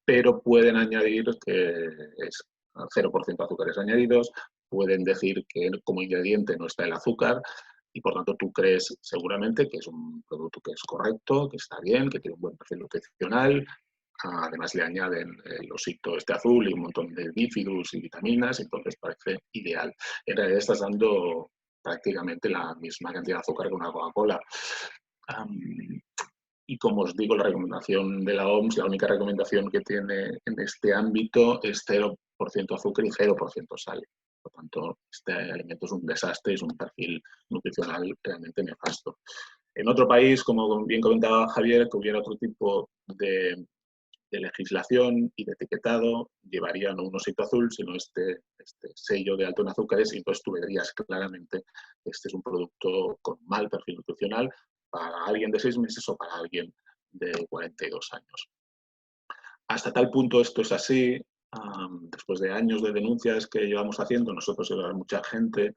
pero pueden añadir que es 0% azúcares añadidos, pueden decir que como ingrediente no está el azúcar y por tanto tú crees seguramente que es un producto que es correcto, que está bien, que tiene un buen perfil nutricional. Además le añaden el osito este azul y un montón de bífidus y vitaminas, entonces parece ideal. En realidad estás dando prácticamente la misma cantidad de azúcar que una Coca-Cola. Y como os digo, la recomendación de la OMS, la única recomendación que tiene en este ámbito es 0% azúcar y 0% sal. Por tanto, este alimento es un desastre, es un perfil nutricional realmente nefasto. En otro país, como bien comentaba Javier, que hubiera otro tipo de legislación y de etiquetado, llevarían no un osito azul, sino este sello de alto en azúcares, y entonces tú verías claramente que este es un producto con mal perfil nutricional para alguien de 6 meses o para alguien de 42 años. Hasta tal punto esto es así, después de años de denuncias que llevamos haciendo, nosotros y mucha gente,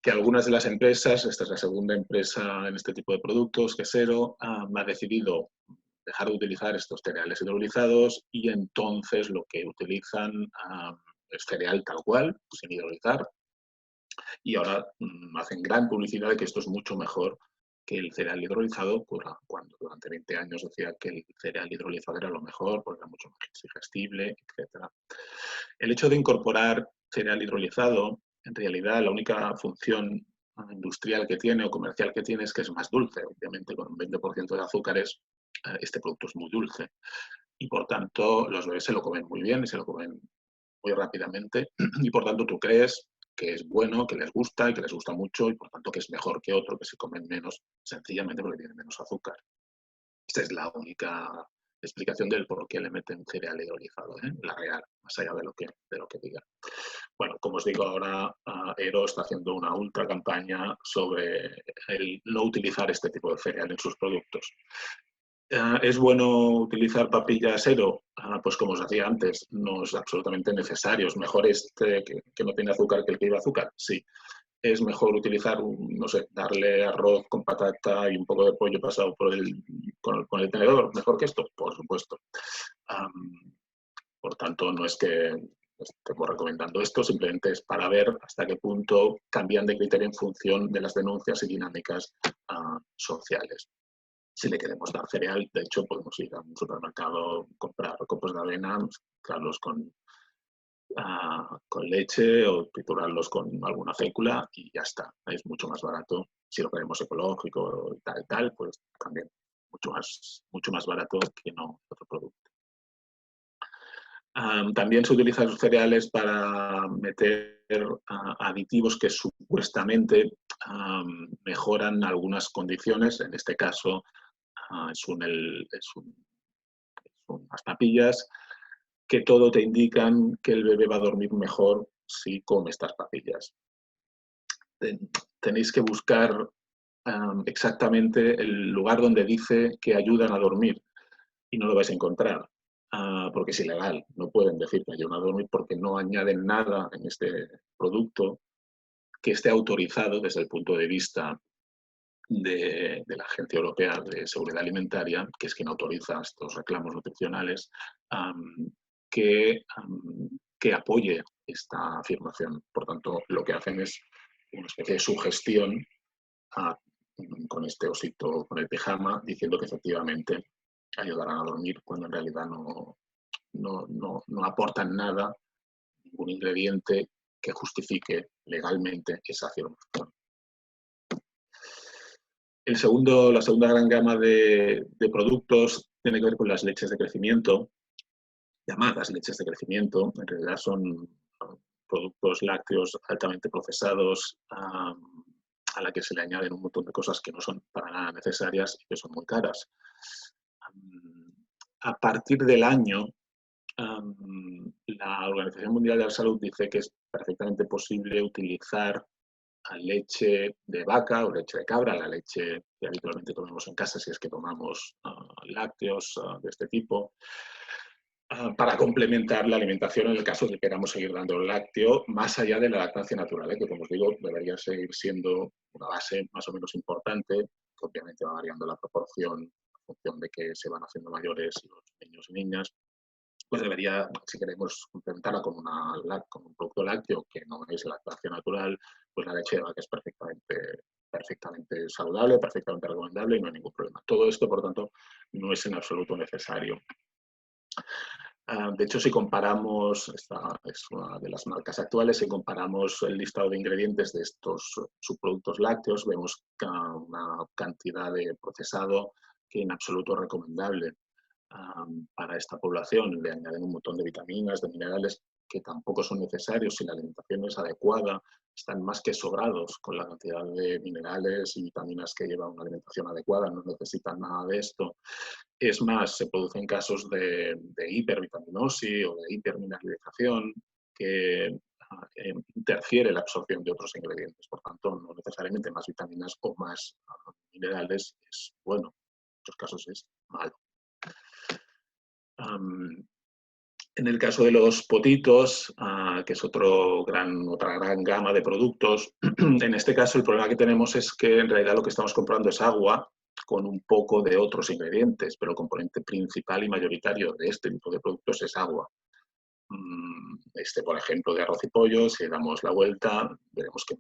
que algunas de las empresas, esta es la segunda empresa en este tipo de productos, Quesero, ha decidido dejar de utilizar estos cereales hidrolizados y entonces lo que utilizan es cereal tal cual, sin hidrolizar, y ahora hacen gran publicidad de que esto es mucho mejor que el cereal hidrolizado, cuando durante 20 años decía que el cereal hidrolizado era lo mejor, porque era mucho más digestible, etc. El hecho de incorporar cereal hidrolizado, en realidad la única función industrial que tiene o comercial que tiene es que es más dulce. Obviamente con un 20% de azúcares este producto es muy dulce y por tanto los bebés se lo comen muy bien y se lo comen muy rápidamente y por tanto tú crees que es bueno, que les gusta y que les gusta mucho y por tanto que es mejor que otro que se comen menos, sencillamente porque tiene menos azúcar. Esta es la única explicación del por qué le meten cereal hidrolizado, la real, más allá de lo que diga. Bueno, como os digo, ahora Ero está haciendo una ultra campaña sobre el no utilizar este tipo de cereal en sus productos. ¿Es bueno utilizar papillas Ero? Pues como os decía antes, no es absolutamente necesario. Es mejor este que no tiene azúcar que el que lleva azúcar. Sí. Es mejor utilizar, no sé, darle arroz con patata y un poco de pollo pasado con el tenedor. ¿Mejor que esto? Por supuesto. Por tanto, no es que estemos recomendando esto, simplemente es para ver hasta qué punto cambian de criterio en función de las denuncias y dinámicas sociales. Si le queremos dar cereal, de hecho, podemos ir a un supermercado, comprar copos de avena, mezclarlos con leche o triturarlos con alguna fécula y ya está. Es mucho más barato. Si lo queremos ecológico y tal, pues también mucho más barato que no otro producto. También se utilizan los cereales para meter aditivos que supuestamente mejoran algunas condiciones. En este caso, son unas papillas que todo te indican que el bebé va a dormir mejor si come estas papillas. Tenéis que buscar exactamente el lugar donde dice que ayudan a dormir y no lo vais a encontrar, porque es ilegal. No pueden decir que ayudan a dormir porque no añaden nada en este producto que esté autorizado desde el punto de vista de la Agencia Europea de Seguridad Alimentaria, que es quien autoriza estos reclamos nutricionales, que apoye esta afirmación. Por tanto, lo que hacen es una especie de sugestión con este osito, con el pijama, diciendo que efectivamente ayudarán a dormir cuando en realidad no aportan nada, ningún ingrediente que justifique legalmente esa afirmación. La segunda gran gama de productos tiene que ver con las leches de crecimiento, llamadas leches de crecimiento. En realidad son productos lácteos altamente procesados a la que se le añaden un montón de cosas que no son para nada necesarias y que son muy caras. A partir del año, la Organización Mundial de la Salud dice que es perfectamente posible utilizar leche de vaca o leche de cabra, la leche que habitualmente tomamos en casa si es que tomamos lácteos de este tipo, para complementar la alimentación en el caso de que queramos seguir dando el lácteo, más allá de la lactancia natural, que como os digo debería seguir siendo una base más o menos importante, que obviamente va variando la proporción en función de que se van haciendo mayores los niños y niñas, pues debería, si queremos complementarla con un producto lácteo que no es lactancia natural, pues la leche de vaca es perfectamente saludable, perfectamente recomendable y no hay ningún problema. Todo esto, por tanto, no es en absoluto necesario. De hecho, si comparamos, esta es una de las marcas actuales, si comparamos el listado de ingredientes de estos subproductos lácteos, vemos una cantidad de procesado que en absoluto es recomendable para esta población. Le añaden un montón de vitaminas, de minerales que tampoco son necesarios si la alimentación es adecuada. Están más que sobrados con la cantidad de minerales y vitaminas que lleva una alimentación adecuada, no necesitan nada de esto. Es más, se producen casos de hipervitaminosis o de hipermineralización que interfiere la absorción de otros ingredientes. Por tanto, no necesariamente más vitaminas o más minerales es bueno. En muchos casos es malo. En el caso de los potitos, que es otra gran gama de productos, en este caso el problema que tenemos es que en realidad lo que estamos comprando es agua con un poco de otros ingredientes, pero el componente principal y mayoritario de este tipo de productos es agua. Por ejemplo, de arroz y pollo, si damos la vuelta, veremos que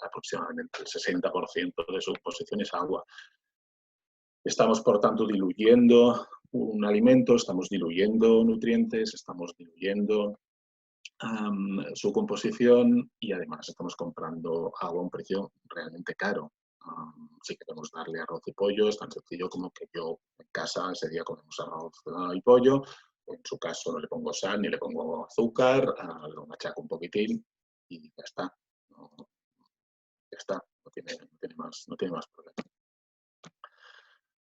aproximadamente el 60% de su composición es agua. Estamos, por tanto, diluyendo un alimento, estamos diluyendo nutrientes, estamos diluyendo su composición y además estamos comprando agua a un precio realmente caro. Si queremos darle arroz y pollo, es tan sencillo como que yo en casa ese día comemos arroz y pollo, en su caso no le pongo sal ni le pongo azúcar, lo machaco un poquitín y ya está. Ya está, no tiene más problema.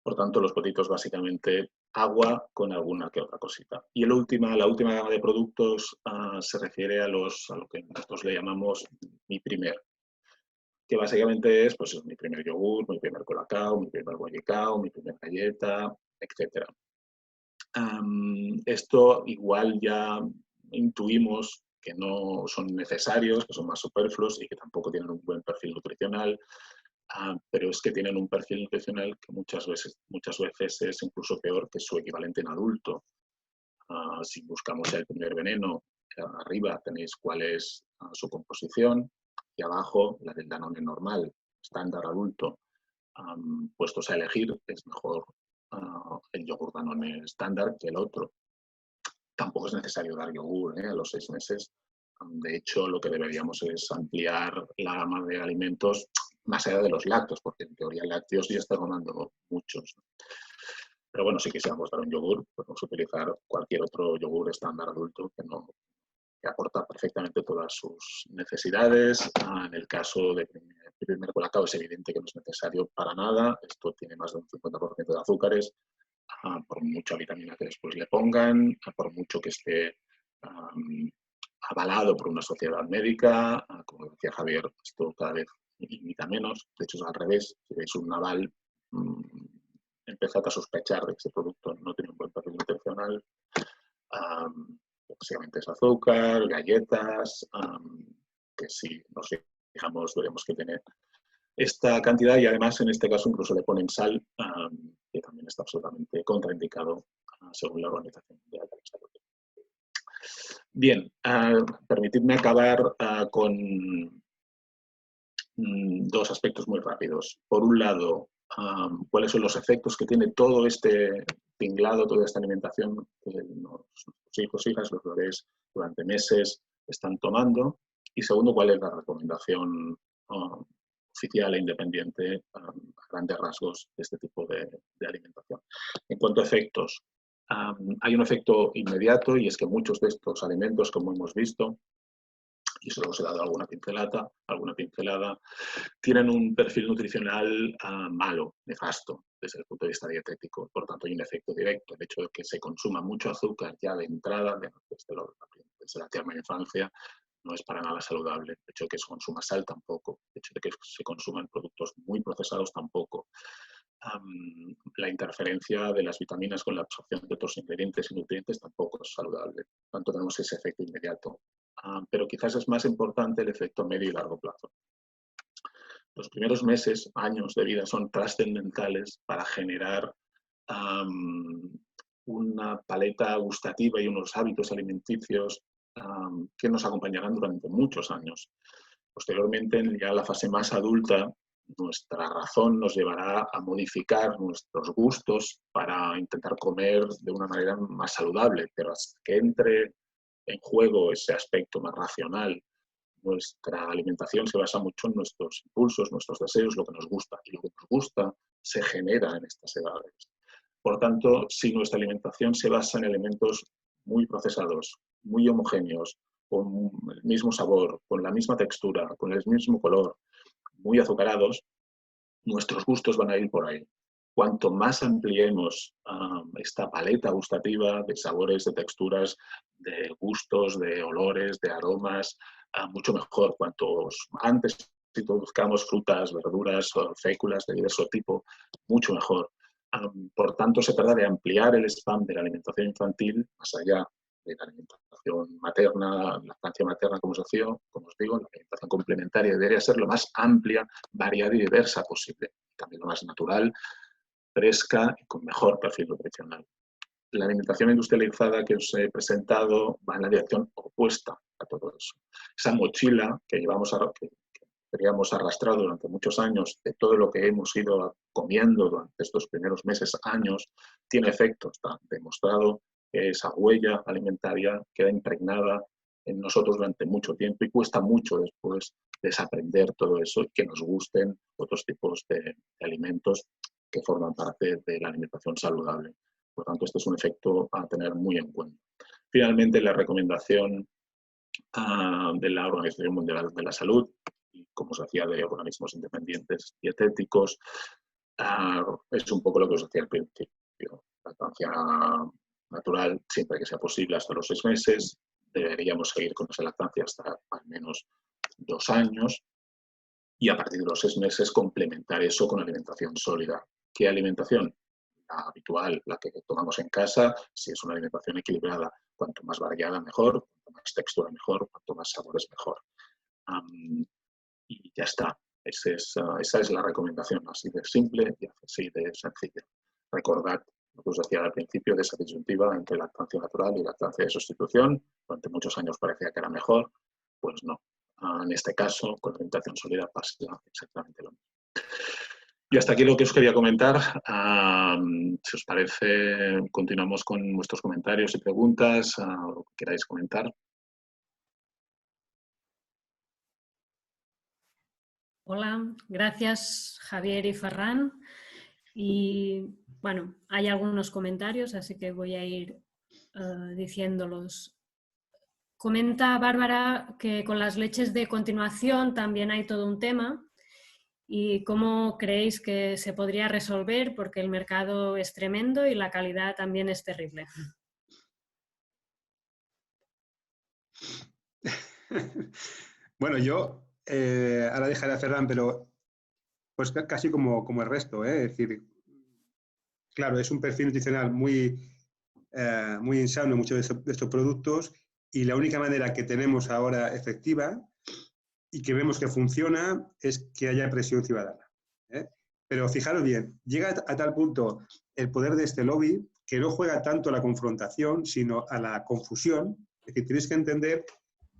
Por tanto, los potitos básicamente agua con alguna que otra cosita. Y la última gama de productos se refiere a lo que nosotros le llamamos mi primer, que básicamente es pues, mi primer yogur, mi primer colacao, mi primer bollicao, mi primer galleta, etc. Esto igual ya intuimos que no son necesarios, que son más superfluos y que tampoco tienen un buen perfil nutricional. Pero es que tienen un perfil nutricional que muchas veces es incluso peor que su equivalente en adulto. Si buscamos el primer veneno, arriba tenéis cuál es su composición y abajo la del Danone normal, estándar adulto. Puestos a elegir, es mejor el yogur Danone estándar que el otro. Tampoco es necesario dar yogur a los 6 meses. De hecho, lo que deberíamos es ampliar la gama de alimentos más allá de los lácteos, porque en teoría lácteos ya está tomando muchos. Pero bueno, si quisiéramos dar un yogur, podemos utilizar cualquier otro yogur estándar adulto que aporta perfectamente todas sus necesidades. En el caso de primer colacao es evidente que no es necesario para nada. Esto tiene más de un 50% de azúcares, por mucha vitamina que después le pongan, por mucho que esté avalado por una sociedad médica. Como decía Javier, esto cada vez imita menos. De hecho, es al revés. Si veis un aval, empezad a sospechar de que ese producto no tiene un buen perfil nutricional. Básicamente es azúcar, galletas, que si nos fijamos veremos que tiene esta cantidad y además en este caso incluso le ponen sal, que también está absolutamente contraindicado según la Organización Mundial de la Salud. Bien, permitidme acabar con dos aspectos muy rápidos. Por un lado, cuáles son los efectos que tiene todo este tinglado, toda esta alimentación que nuestros hijos, hijas, los bebés durante meses están tomando. Y segundo, cuál es la recomendación oficial e independiente a grandes rasgos de este tipo de alimentación. En cuanto a efectos, hay un efecto inmediato y es que muchos de estos alimentos, como hemos visto, y solo os he dado alguna pincelada, tienen un perfil nutricional malo, nefasto, desde el punto de vista dietético. Por tanto, hay un efecto directo. El hecho de que se consuma mucho azúcar ya de entrada, desde la tierna infancia, no es para nada saludable. El hecho de que se consuma sal tampoco. El hecho de que se consuman productos muy procesados tampoco. La interferencia de las vitaminas con la absorción de otros ingredientes y nutrientes tampoco es saludable. Por tanto, tenemos ese efecto inmediato. Pero quizás es más importante el efecto medio y largo plazo. Los primeros meses, años de vida son trascendentales para generar una paleta gustativa y unos hábitos alimenticios que nos acompañarán durante muchos años. Posteriormente, ya en la fase más adulta, nuestra razón nos llevará a modificar nuestros gustos para intentar comer de una manera más saludable, pero hasta que entre en juego ese aspecto más racional, nuestra alimentación se basa mucho en nuestros impulsos, nuestros deseos, lo que nos gusta, y lo que nos gusta se genera en estas edades. Por tanto, si nuestra alimentación se basa en elementos muy procesados, muy homogéneos, con el mismo sabor, con la misma textura, con el mismo color, muy azucarados, nuestros gustos van a ir por ahí. Cuanto más ampliemos esta paleta gustativa de sabores, de texturas, de gustos, de olores, de aromas, mucho mejor. Cuanto antes introduzcamos frutas, verduras, féculas de diverso tipo, mucho mejor. Por tanto, se trata de ampliar el spam de la alimentación infantil más allá de la alimentación materna, lactancia materna, como os digo, la alimentación complementaria debería ser lo más amplia, variada y diversa posible. También lo más natural, fresca y con mejor perfil nutricional. La alimentación industrializada que os he presentado va en la dirección opuesta a todo eso. Esa mochila que habíamos arrastrado durante muchos años de todo lo que hemos ido comiendo durante estos primeros meses, años, tiene efecto. Está demostrado que esa huella alimentaria queda impregnada en nosotros durante mucho tiempo y cuesta mucho después desaprender todo eso y que nos gusten otros tipos de alimentos que forman parte de la alimentación saludable. Por tanto, este es un efecto a tener muy en cuenta. Finalmente, la recomendación de la Organización Mundial de la Salud, y como se hacía de organismos independientes dietéticos, es un poco lo que os decía al principio. Lactancia natural, siempre que sea posible, hasta los 6 meses. Deberíamos seguir con esa lactancia hasta al menos 2 años. Y a partir de los 6 meses complementar eso con alimentación sólida. ¿Qué alimentación? La habitual, la que tomamos en casa, si es una alimentación equilibrada. Cuanto más variada, mejor. Cuanto más textura, mejor. Cuanto más sabores, mejor. Y ya está. Esa es la recomendación, así de simple y así de sencilla. Recordad lo que os decía al principio de esa disyuntiva entre lactancia natural y lactancia de sustitución. Durante muchos años parecía que era mejor, pues no. En este caso, con la alimentación sólida pasa exactamente lo mismo. Y hasta aquí lo que os quería comentar. Si os parece, continuamos con vuestros comentarios y preguntas, lo que queráis comentar. Hola, gracias Javier y Ferran. Y bueno, hay algunos comentarios, así que voy a ir diciéndolos. Comenta Bárbara que con las leches de continuación también hay todo un tema. ¿Y cómo creéis que se podría resolver? Porque el mercado es tremendo y la calidad también es terrible. Bueno, yo ahora dejaré a Ferran, pero pues casi como el resto, ¿eh? Es decir, claro, es un perfil nutricional muy insano muchos de estos productos y la única manera que tenemos ahora efectiva y que vemos que funciona es que haya presión ciudadana. Pero fijaros bien, llega a tal punto el poder de este lobby que no juega tanto a la confrontación, sino a la confusión. Es decir, tenéis que entender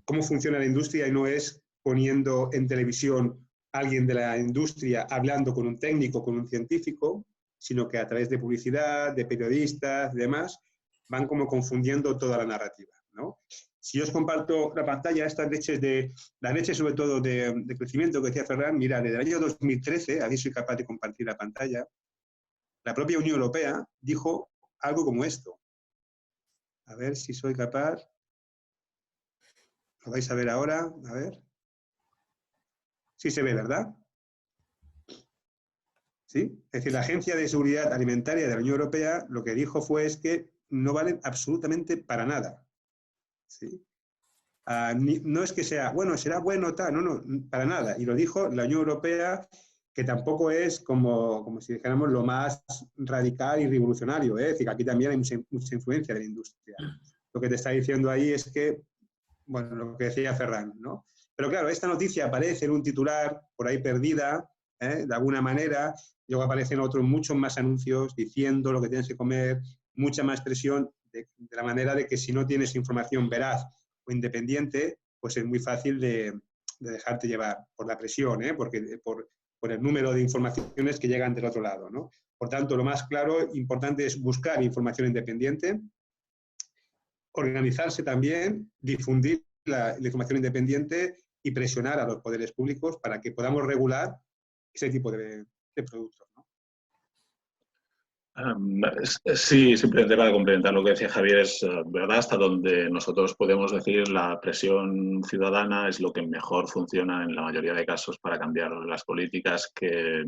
cómo funciona la industria y no es poniendo en televisión a alguien de la industria hablando con un técnico, con un científico, sino que a través de publicidad, de periodistas, de demás, van como confundiendo toda la narrativa, ¿no? Si yo os comparto la pantalla, estas leches la leche sobre todo de crecimiento que decía Ferran, mira, desde el año 2013, a ver si soy capaz de compartir la pantalla, la propia Unión Europea dijo algo como esto. A ver si soy capaz. Lo vais a ver ahora, a ver. Sí se ve, ¿verdad? ¿Sí? Es decir, la Agencia de Seguridad Alimentaria de la Unión Europea lo que dijo fue es que no valen absolutamente para nada. ¿Sí? No es que sea, bueno, será bueno, tal, no, para nada. Y lo dijo la Unión Europea, que tampoco es como si dijéramos lo más radical y revolucionario, ¿eh? Es decir, que aquí también hay mucha influencia de la industria. Lo que te está diciendo ahí es que, bueno, lo que decía Ferran, ¿no? Pero claro, esta noticia aparece en un titular por ahí perdida, de alguna manera, y luego aparecen otros muchos más anuncios diciendo lo que tienes que comer, mucha más presión de la manera de que si no tienes información veraz o independiente, pues es muy fácil de dejarte llevar por la presión, porque por el número de informaciones que llegan del otro lado, ¿no? Por tanto, lo más claro, importante es buscar información independiente, organizarse también, difundir la información independiente y presionar a los poderes públicos para que podamos regular ese tipo de productos, ¿no? Sí, simplemente para complementar lo que decía Javier, es verdad, hasta donde nosotros podemos decir la presión ciudadana es lo que mejor funciona en la mayoría de casos para cambiar las políticas que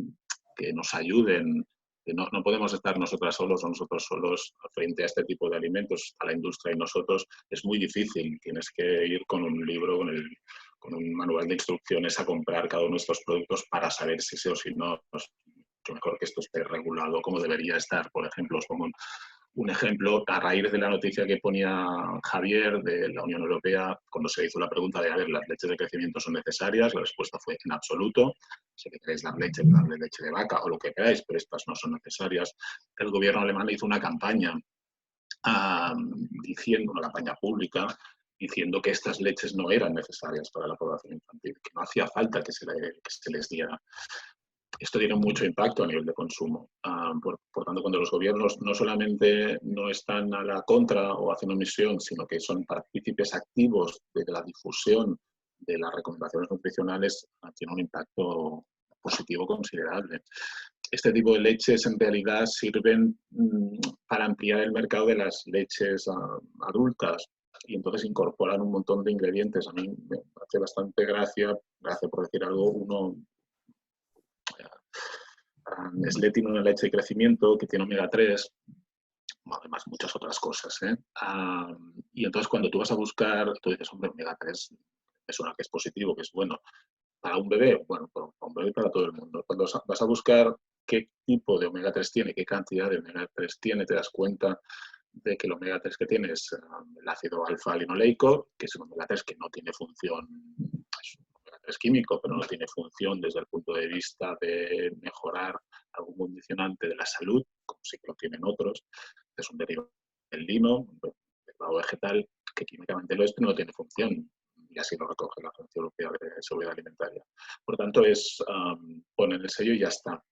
nos ayuden. No podemos estar nosotras solos o nosotros solos frente a este tipo de alimentos, a la industria y nosotros. Es muy difícil, tienes que ir con un libro, con un manual de instrucciones a comprar cada uno de estos productos para saber si sí o si no. Mucho mejor que esto esté regulado como debería estar. Por ejemplo, os pongo un ejemplo, a raíz de la noticia que ponía Javier de la Unión Europea, cuando se hizo la pregunta de, a ver, ¿las leches de crecimiento son necesarias? La respuesta fue en absoluto. Si queréis dar leche de vaca o lo que queráis, pero estas no son necesarias. El gobierno alemán hizo una campaña diciendo, una campaña pública, diciendo que estas leches no eran necesarias para la población infantil, que no hacía falta que se les diera. Esto tiene mucho impacto a nivel de consumo. Por tanto, cuando los gobiernos no solamente no están a la contra o haciendo omisión, sino que son partícipes activos de la difusión de las recomendaciones nutricionales, tiene un impacto positivo considerable. Este tipo de leches en realidad sirven para ampliar el mercado de las leches adultas y entonces incorporan un montón de ingredientes. A mí me hace bastante gracia por decir algo, Nestlé tiene una leche de crecimiento que tiene omega 3, además muchas otras cosas. Y entonces cuando tú vas a buscar, tú dices, hombre, omega 3 es una que es positivo, que es bueno. Para un bebé, bueno, para un bebé y para todo el mundo. Cuando vas a buscar qué tipo de omega 3 tiene, qué cantidad de omega 3 tiene, te das cuenta de que el omega 3 que tiene es el ácido alfa-linoleico, que es un omega 3 que no tiene función, es químico, pero no tiene función desde el punto de vista de mejorar algún condicionante de la salud, como sí que lo tienen otros. Es un derivado del lino, un derivado vegetal, que químicamente lo es, pero no tiene función. Y así lo recoge la Agencia Europea de Seguridad Alimentaria. Por tanto, es poner el sello y ya está.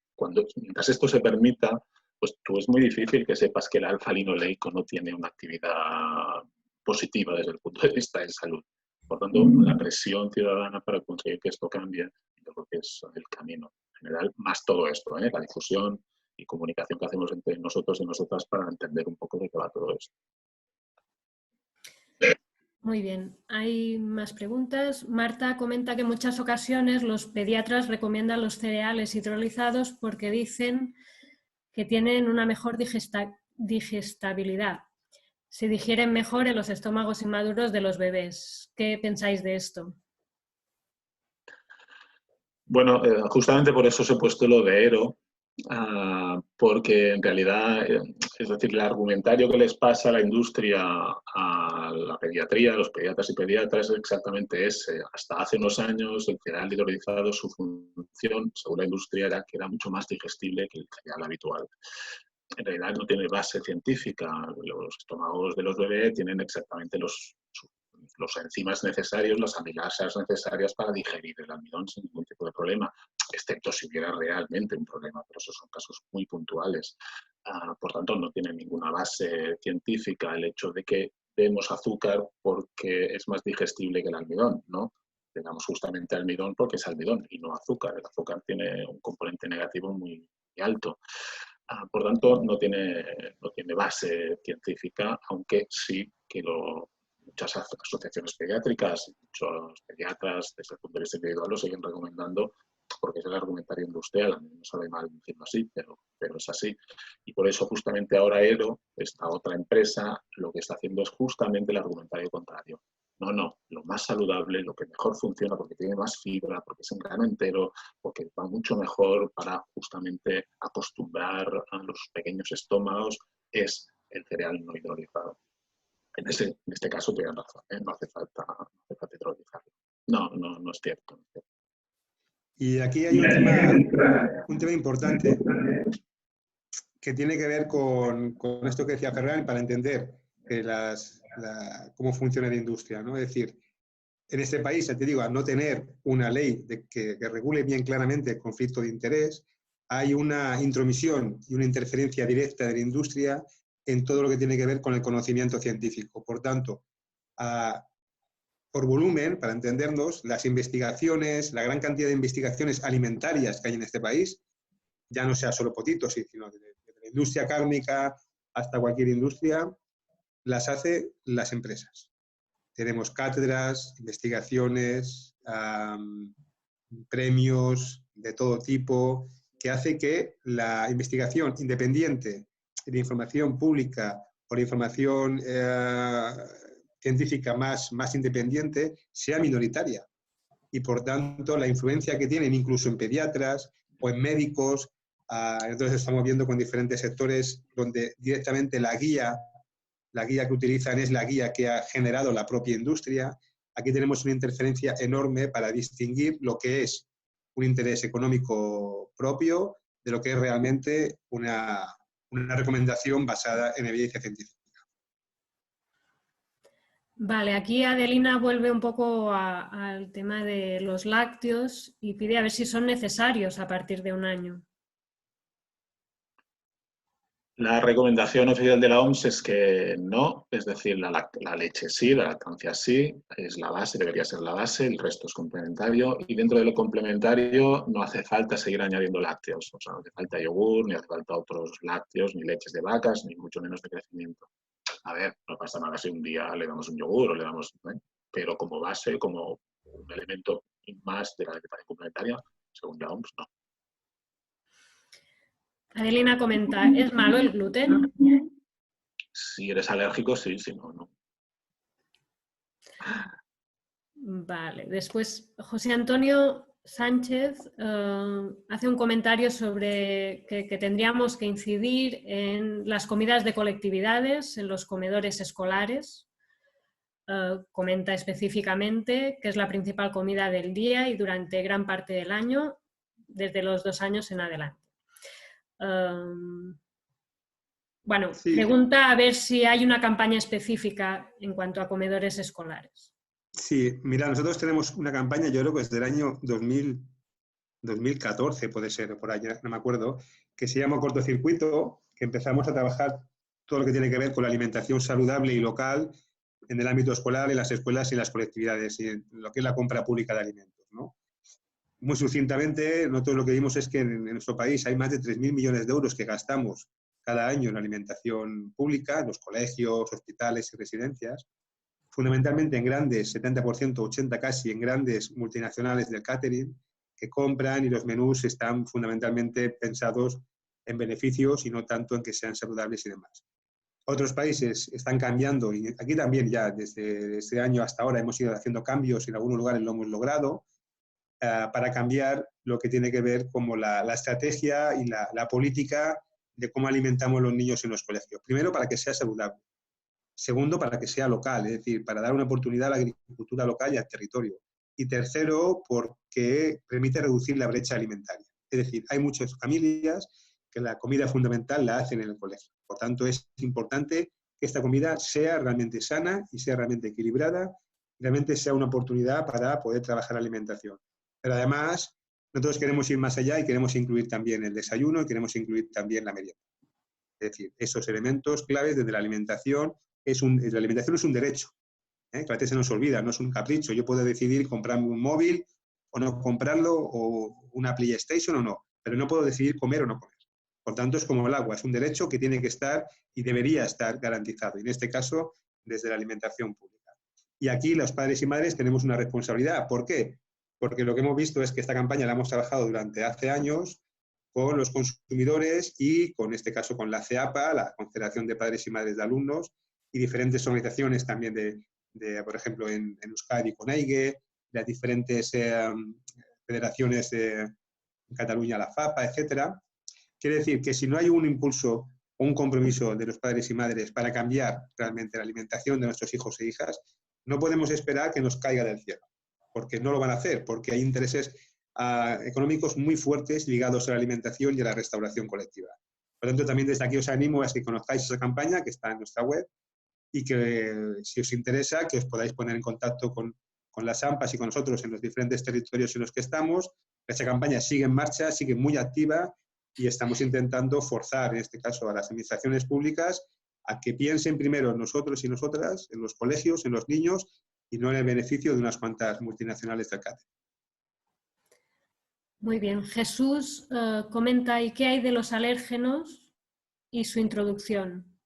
Mientras esto se permita, pues tú es muy difícil que sepas que el alfa-linoleico no tiene una actividad positiva desde el punto de vista de salud. Por tanto, la presión ciudadana para conseguir que esto cambie, yo creo que es el camino general, más todo esto, la difusión y comunicación que hacemos entre nosotros y nosotras para entender un poco de qué va todo esto. Muy bien, hay más preguntas. Marta comenta que en muchas ocasiones los pediatras recomiendan los cereales hidrolizados porque dicen que tienen una mejor digestibilidad. Se digieren mejor en los estómagos inmaduros de los bebés. ¿Qué pensáis de esto? Bueno, justamente por eso os he puesto lo de ERO, porque en realidad, es decir, el argumentario que les pasa a la industria, a la pediatría, a los pediatras y pediatras es exactamente ese. Hasta hace unos años el cereal hidrolizado, su función, según la industria, era que era mucho más digestible que el cereal habitual. En realidad no tiene base científica. Los estómagos de los bebés tienen exactamente los enzimas necesarios, las amilasas necesarias para digerir el almidón sin ningún tipo de problema, excepto si hubiera realmente un problema, pero esos son casos muy puntuales. Por tanto, no tiene ninguna base científica el hecho de que demos azúcar porque es más digestible que el almidón, ¿no? Le damos justamente almidón porque es almidón y no azúcar. El azúcar tiene un componente negativo muy alto. Por tanto, no tiene base científica, aunque sí que muchas asociaciones pediátricas, muchos pediatras desde el punto de vista individual lo siguen recomendando porque es el argumentario industrial. A mí no sabe mal decirlo así, pero es así. Y por eso justamente ahora ERO, esta otra empresa, lo que está haciendo es justamente el argumentario contrario. No, lo más saludable, lo que mejor funciona porque tiene más fibra, porque es en grano entero, porque va mucho mejor para justamente acostumbrar a los pequeños estómagos, es el cereal no hidrolizado. En este caso tienen razón, no hace falta hidrolizarlo. No es cierto. Y aquí hay un tema importante, que tiene que ver con esto que decía Ferran, para entender que cómo funciona la industria, ¿no? Es decir, en este país, ya te digo, al no tener una ley que regule bien claramente el conflicto de interés, hay una intromisión y una interferencia directa de la industria en todo lo que tiene que ver con el conocimiento científico. Por tanto, por volumen, para entendernos, las investigaciones, la gran cantidad de investigaciones alimentarias que hay en este país, ya no sea solo potitos, sino de la industria cárnica hasta cualquier industria, las hace las empresas. Tenemos cátedras, investigaciones, premios de todo tipo, que hace que la investigación independiente, la información pública o la información científica más independiente sea minoritaria. Y por tanto, la influencia que tienen incluso en pediatras o en médicos, entonces estamos viendo con diferentes sectores donde directamente la guía que utilizan es la guía que ha generado la propia industria. Aquí tenemos una interferencia enorme para distinguir lo que es un interés económico propio de lo que es realmente una recomendación basada en evidencia científica. Vale, aquí Adelina vuelve un poco al tema de los lácteos y pide a ver si son necesarios a partir de un año. La recomendación oficial de la OMS es que no, es decir, la leche sí, la lactancia sí, es la base, debería ser la base, el resto es complementario y dentro de lo complementario no hace falta seguir añadiendo lácteos, o sea, no hace falta yogur, ni hace falta otros lácteos, ni leches de vacas, ni mucho menos de crecimiento. A ver, no pasa nada si un día le damos un yogur o le damos, pero como base, como un elemento más de la dieta complementaria, según la OMS, no. Adelina comenta, ¿es malo el gluten? Si eres alérgico, sí, si no, no. Vale, después José Antonio Sánchez hace un comentario sobre que tendríamos que incidir en las comidas de colectividades, en los comedores escolares. Comenta específicamente que es la principal comida del día y durante gran parte del año, desde los 2 años en adelante. Bueno, sí. Pregunta a ver si hay una campaña específica en cuanto a comedores escolares. Sí, mira, nosotros tenemos una campaña, yo creo que es del año 2014, puede ser, por allá, no me acuerdo, que se llama Cortocircuito, que empezamos a trabajar todo lo que tiene que ver con la alimentación saludable y local en el ámbito escolar, en las escuelas y en las colectividades, y en lo que es la compra pública de alimentos, ¿no? Muy sucintamente, nosotros lo que vimos es que en nuestro país hay más de 3.000 millones de euros que gastamos cada año en alimentación pública, en los colegios, hospitales y residencias, fundamentalmente en grandes, 70%, 80% casi, en grandes multinacionales del catering, que compran y los menús están fundamentalmente pensados en beneficios y no tanto en que sean saludables y demás. Otros países están cambiando, y aquí también ya desde este año hasta ahora hemos ido haciendo cambios y en algunos lugares lo hemos logrado, para cambiar lo que tiene que ver como la estrategia y la política de cómo alimentamos a los niños en los colegios. Primero, para que sea saludable. Segundo, para que sea local, es decir, para dar una oportunidad a la agricultura local y al territorio. Y tercero, porque permite reducir la brecha alimentaria. Es decir, hay muchas familias que la comida fundamental la hacen en el colegio. Por tanto, es importante que esta comida sea realmente sana y sea realmente equilibrada, y realmente sea una oportunidad para poder trabajar la alimentación. Pero además, nosotros queremos ir más allá y queremos incluir también el desayuno y queremos incluir también la merienda. Es decir, esos elementos claves desde la alimentación. La alimentación es un derecho, que a veces se nos olvida, no es un capricho. Yo puedo decidir comprarme un móvil o no comprarlo, o una PlayStation o no, pero no puedo decidir comer o no comer. Por tanto, es como el agua, es un derecho que tiene que estar y debería estar garantizado, y en este caso, desde la alimentación pública. Y aquí los padres y madres tenemos una responsabilidad. ¿Por qué? Porque lo que hemos visto es que esta campaña la hemos trabajado durante hace años con los consumidores y, con este caso, con la CEAPA, la Confederación de Padres y Madres de Alumnos, y diferentes organizaciones también por ejemplo, en Euskadi con AIGE, las diferentes federaciones en Cataluña, la FAPA, etcétera. Quiere decir que si no hay un impulso o un compromiso de los padres y madres para cambiar realmente la alimentación de nuestros hijos e hijas, no podemos esperar que nos caiga del cielo, porque no lo van a hacer, porque hay intereses económicos muy fuertes ligados a la alimentación y a la restauración colectiva. Por lo tanto, también desde aquí os animo a que conozcáis esa campaña que está en nuestra web y que, si os interesa, que os podáis poner en contacto con las AMPAs y con nosotros en los diferentes territorios en los que estamos. Esta campaña sigue en marcha, sigue muy activa y estamos intentando forzar, en este caso, a las administraciones públicas a que piensen primero en nosotros y nosotras, en los colegios, en los niños, y no en el beneficio de unas cuantas multinacionales del catering. Muy bien. Jesús comenta, ¿y qué hay de los alérgenos y su introducción?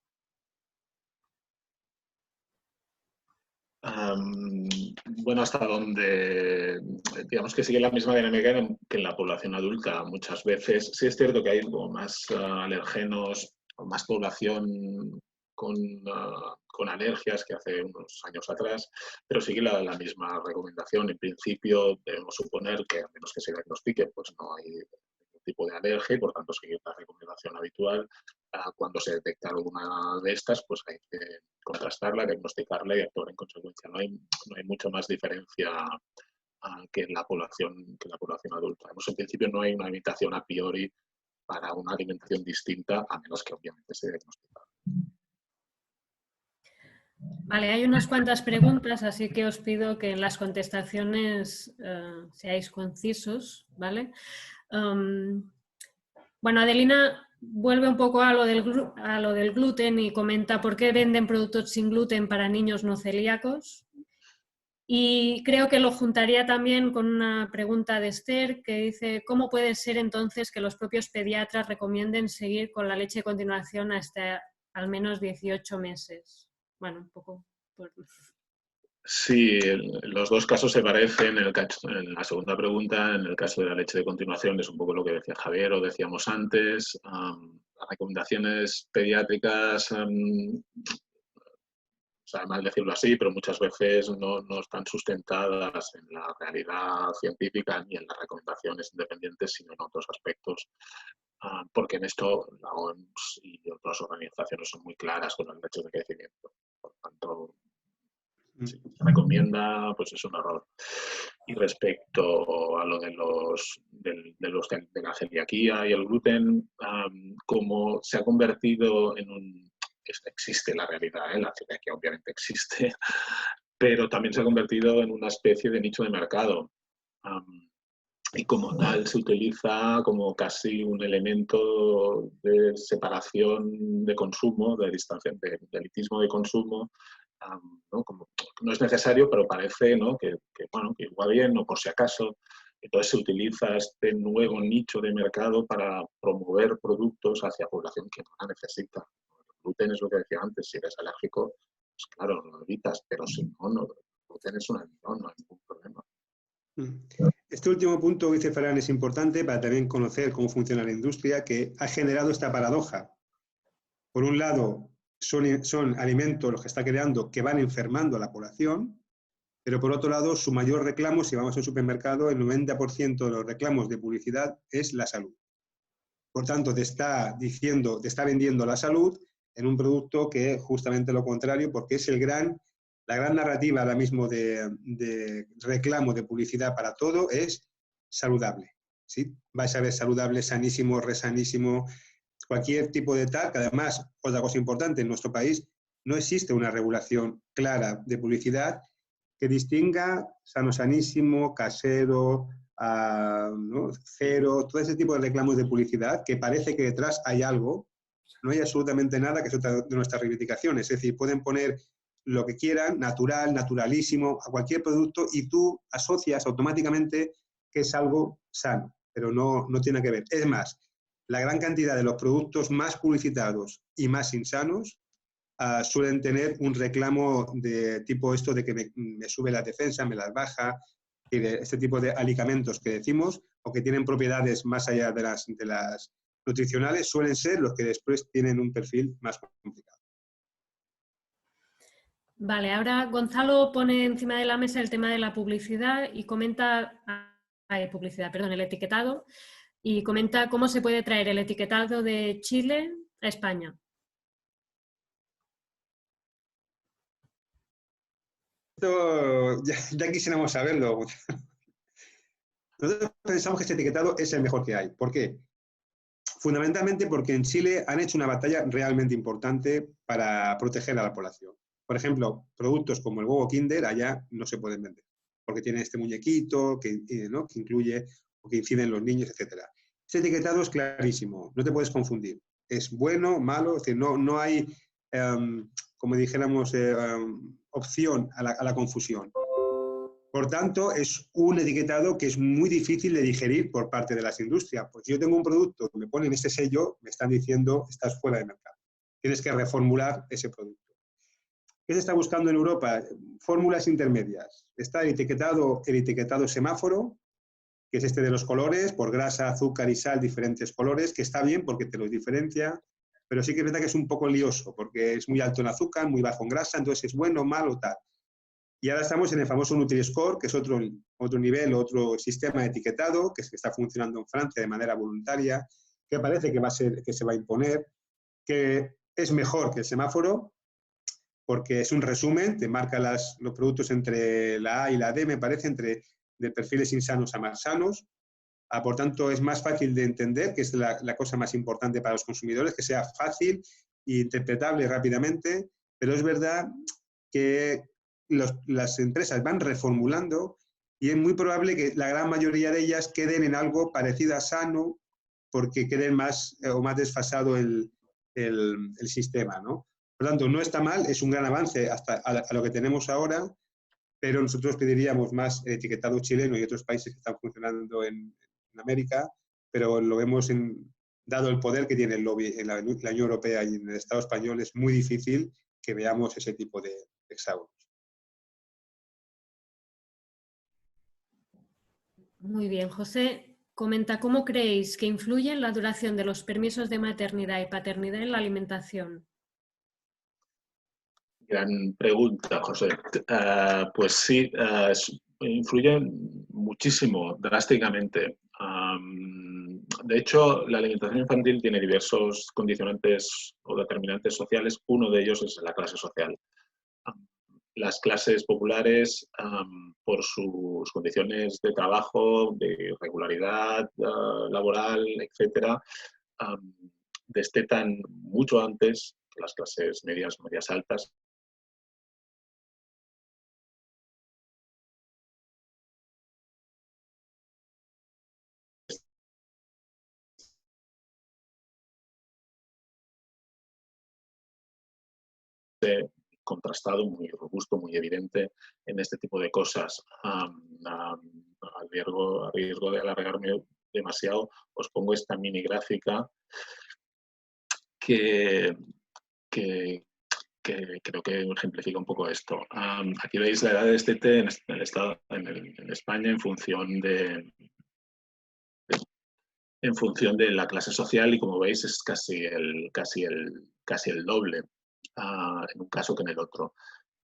Bueno, hasta donde, digamos que sigue la misma dinámica que en la población adulta. Muchas veces, sí es cierto que hay como más alérgenos, o más población con alergias que hace unos años atrás, pero sigue la misma recomendación. En principio, debemos suponer que, a menos que se diagnostique, pues no hay ningún tipo de alergia y, por tanto, seguir la recomendación habitual. Cuando se detecta alguna de estas, pues hay que contrastarla, diagnosticarla y actuar en consecuencia. No hay mucho más diferencia que en la población adulta. Pues, en principio no hay una invitación a priori para una alimentación distinta, a menos que obviamente se diagnostique. Vale, hay unas cuantas preguntas, así que os pido que en las contestaciones seáis concisos, ¿vale? Bueno, Adelina vuelve un poco a lo del gluten y comenta por qué venden productos sin gluten para niños no celíacos. Y creo que lo juntaría también con una pregunta de Esther que dice, ¿cómo puede ser entonces que los propios pediatras recomienden seguir con la leche de continuación hasta al menos 18 meses? Bueno, un poco por... Sí, los dos casos se parecen. En la segunda pregunta, en el caso de la leche de continuación, es un poco lo que decía Javier o decíamos antes. Las recomendaciones pediátricas, sabe mal decirlo así, pero muchas veces no están sustentadas en la realidad científica ni en las recomendaciones independientes, sino en otros aspectos. Porque en esto la OMS y otras organizaciones son muy claras con el derecho de crecimiento. Por tanto, si se recomienda, pues es un error. Y respecto a lo de la celiaquía y el gluten, como se ha convertido en un... Existe la realidad, la celiaquía obviamente existe, pero también se ha convertido en una especie de nicho de mercado. Y como tal se utiliza como casi un elemento de separación de consumo, de distancia, de elitismo de consumo, ¿no? Como, no es necesario, pero parece, ¿no? que igual bien, o por si acaso. Entonces se utiliza este nuevo nicho de mercado para promover productos hacia población que no la necesita. El gluten es lo que decía antes, si eres alérgico, pues claro, lo evitas, pero si no, el gluten es un alimento, no hay ningún problema. Este último punto que dice Ferran es importante para también conocer cómo funciona la industria, que ha generado esta paradoja. Por un lado, son alimentos los que está creando que van enfermando a la población, pero por otro lado, su mayor reclamo, si vamos al supermercado, el 90% de los reclamos de publicidad es la salud. Por tanto, te está vendiendo la salud en un producto que es justamente lo contrario, porque es la gran narrativa ahora mismo de reclamo de publicidad para todo es saludable. ¿Sí? Vais a ver saludable, sanísimo, resanísimo, cualquier tipo de tal, que además, otra cosa importante, en nuestro país no existe una regulación clara de publicidad que distinga sano, sanísimo, casero, ¿no? Cero, todo ese tipo de reclamos de publicidad, que parece que detrás hay algo, no hay absolutamente nada, que es otra de nuestras reivindicaciones. Es decir, pueden poner lo que quieran, natural, naturalísimo, a cualquier producto y tú asocias automáticamente que es algo sano, pero no tiene que ver. Es más, la gran cantidad de los productos más publicitados y más insanos suelen tener un reclamo de tipo esto de que me sube la defensa, me las baja, este tipo de alicamentos que decimos, o que tienen propiedades más allá de las nutricionales, suelen ser los que después tienen un perfil más complicado. Vale, ahora Gonzalo pone encima de la mesa el tema de la publicidad y comenta, el etiquetado, y comenta cómo se puede traer el etiquetado de Chile a España. Esto ya quisiéramos saberlo. Nosotros pensamos que este etiquetado es el mejor que hay. ¿Por qué? fundamentalmente porque en Chile han hecho una batalla realmente importante para proteger a la población. Por ejemplo, productos como el huevo Kinder allá no se pueden vender, porque tienen este muñequito ¿no? que incluye o que incide en los niños, etc. Este etiquetado es clarísimo, no te puedes confundir. Es bueno, malo, es decir, no hay, como dijéramos, opción a la confusión. Por tanto, es un etiquetado que es muy difícil de digerir por parte de las industrias. Pues yo tengo un producto que me ponen ese sello, me están diciendo, estás fuera de mercado. Tienes que reformular ese producto. ¿Qué se está buscando en Europa? Fórmulas intermedias. Está el etiquetado semáforo, que es este de los colores, por grasa, azúcar y sal, diferentes colores, que está bien porque te los diferencia, pero sí que es verdad que es un poco lioso, porque es muy alto en azúcar, muy bajo en grasa, entonces es bueno, malo, tal. Y ahora estamos en el famoso Nutri-Score, que es otro nivel, otro sistema de etiquetado, que está funcionando en Francia de manera voluntaria, que parece que se va a imponer, que es mejor que el semáforo, porque es un resumen, te marca los productos entre la A y la D, me parece, de perfiles insanos a más sanos. Por tanto, es más fácil de entender, que es la cosa más importante para los consumidores, que sea fácil e interpretable rápidamente, pero es verdad que las empresas van reformulando y es muy probable que la gran mayoría de ellas queden en algo parecido a sano porque queden más o más desfasado el sistema, ¿no? Por lo tanto, no está mal, es un gran avance hasta a lo que tenemos ahora, pero nosotros pediríamos más el etiquetado chileno y otros países que están funcionando en América, pero lo vemos dado el poder que tiene el lobby en la Unión Europea y en el Estado español, es muy difícil que veamos ese tipo de hexágonos. Muy bien, José. Comenta, ¿cómo creéis que influye la duración de los permisos de maternidad y paternidad en la alimentación? Gran pregunta, José. Pues sí, influye muchísimo, drásticamente. De hecho, la alimentación infantil tiene diversos condicionantes o determinantes sociales. Uno de ellos es la clase social. Las clases populares, por sus condiciones de trabajo, de regularidad laboral, etcétera, destetan mucho antes que las clases medias altas. Contrastado, muy robusto, muy evidente en este tipo de cosas. A riesgo de alargarme demasiado, os pongo esta mini gráfica que creo que ejemplifica un poco esto. Aquí veis la edad de destete en España en función de la clase social y, como veis, es casi el doble en un caso que en el otro.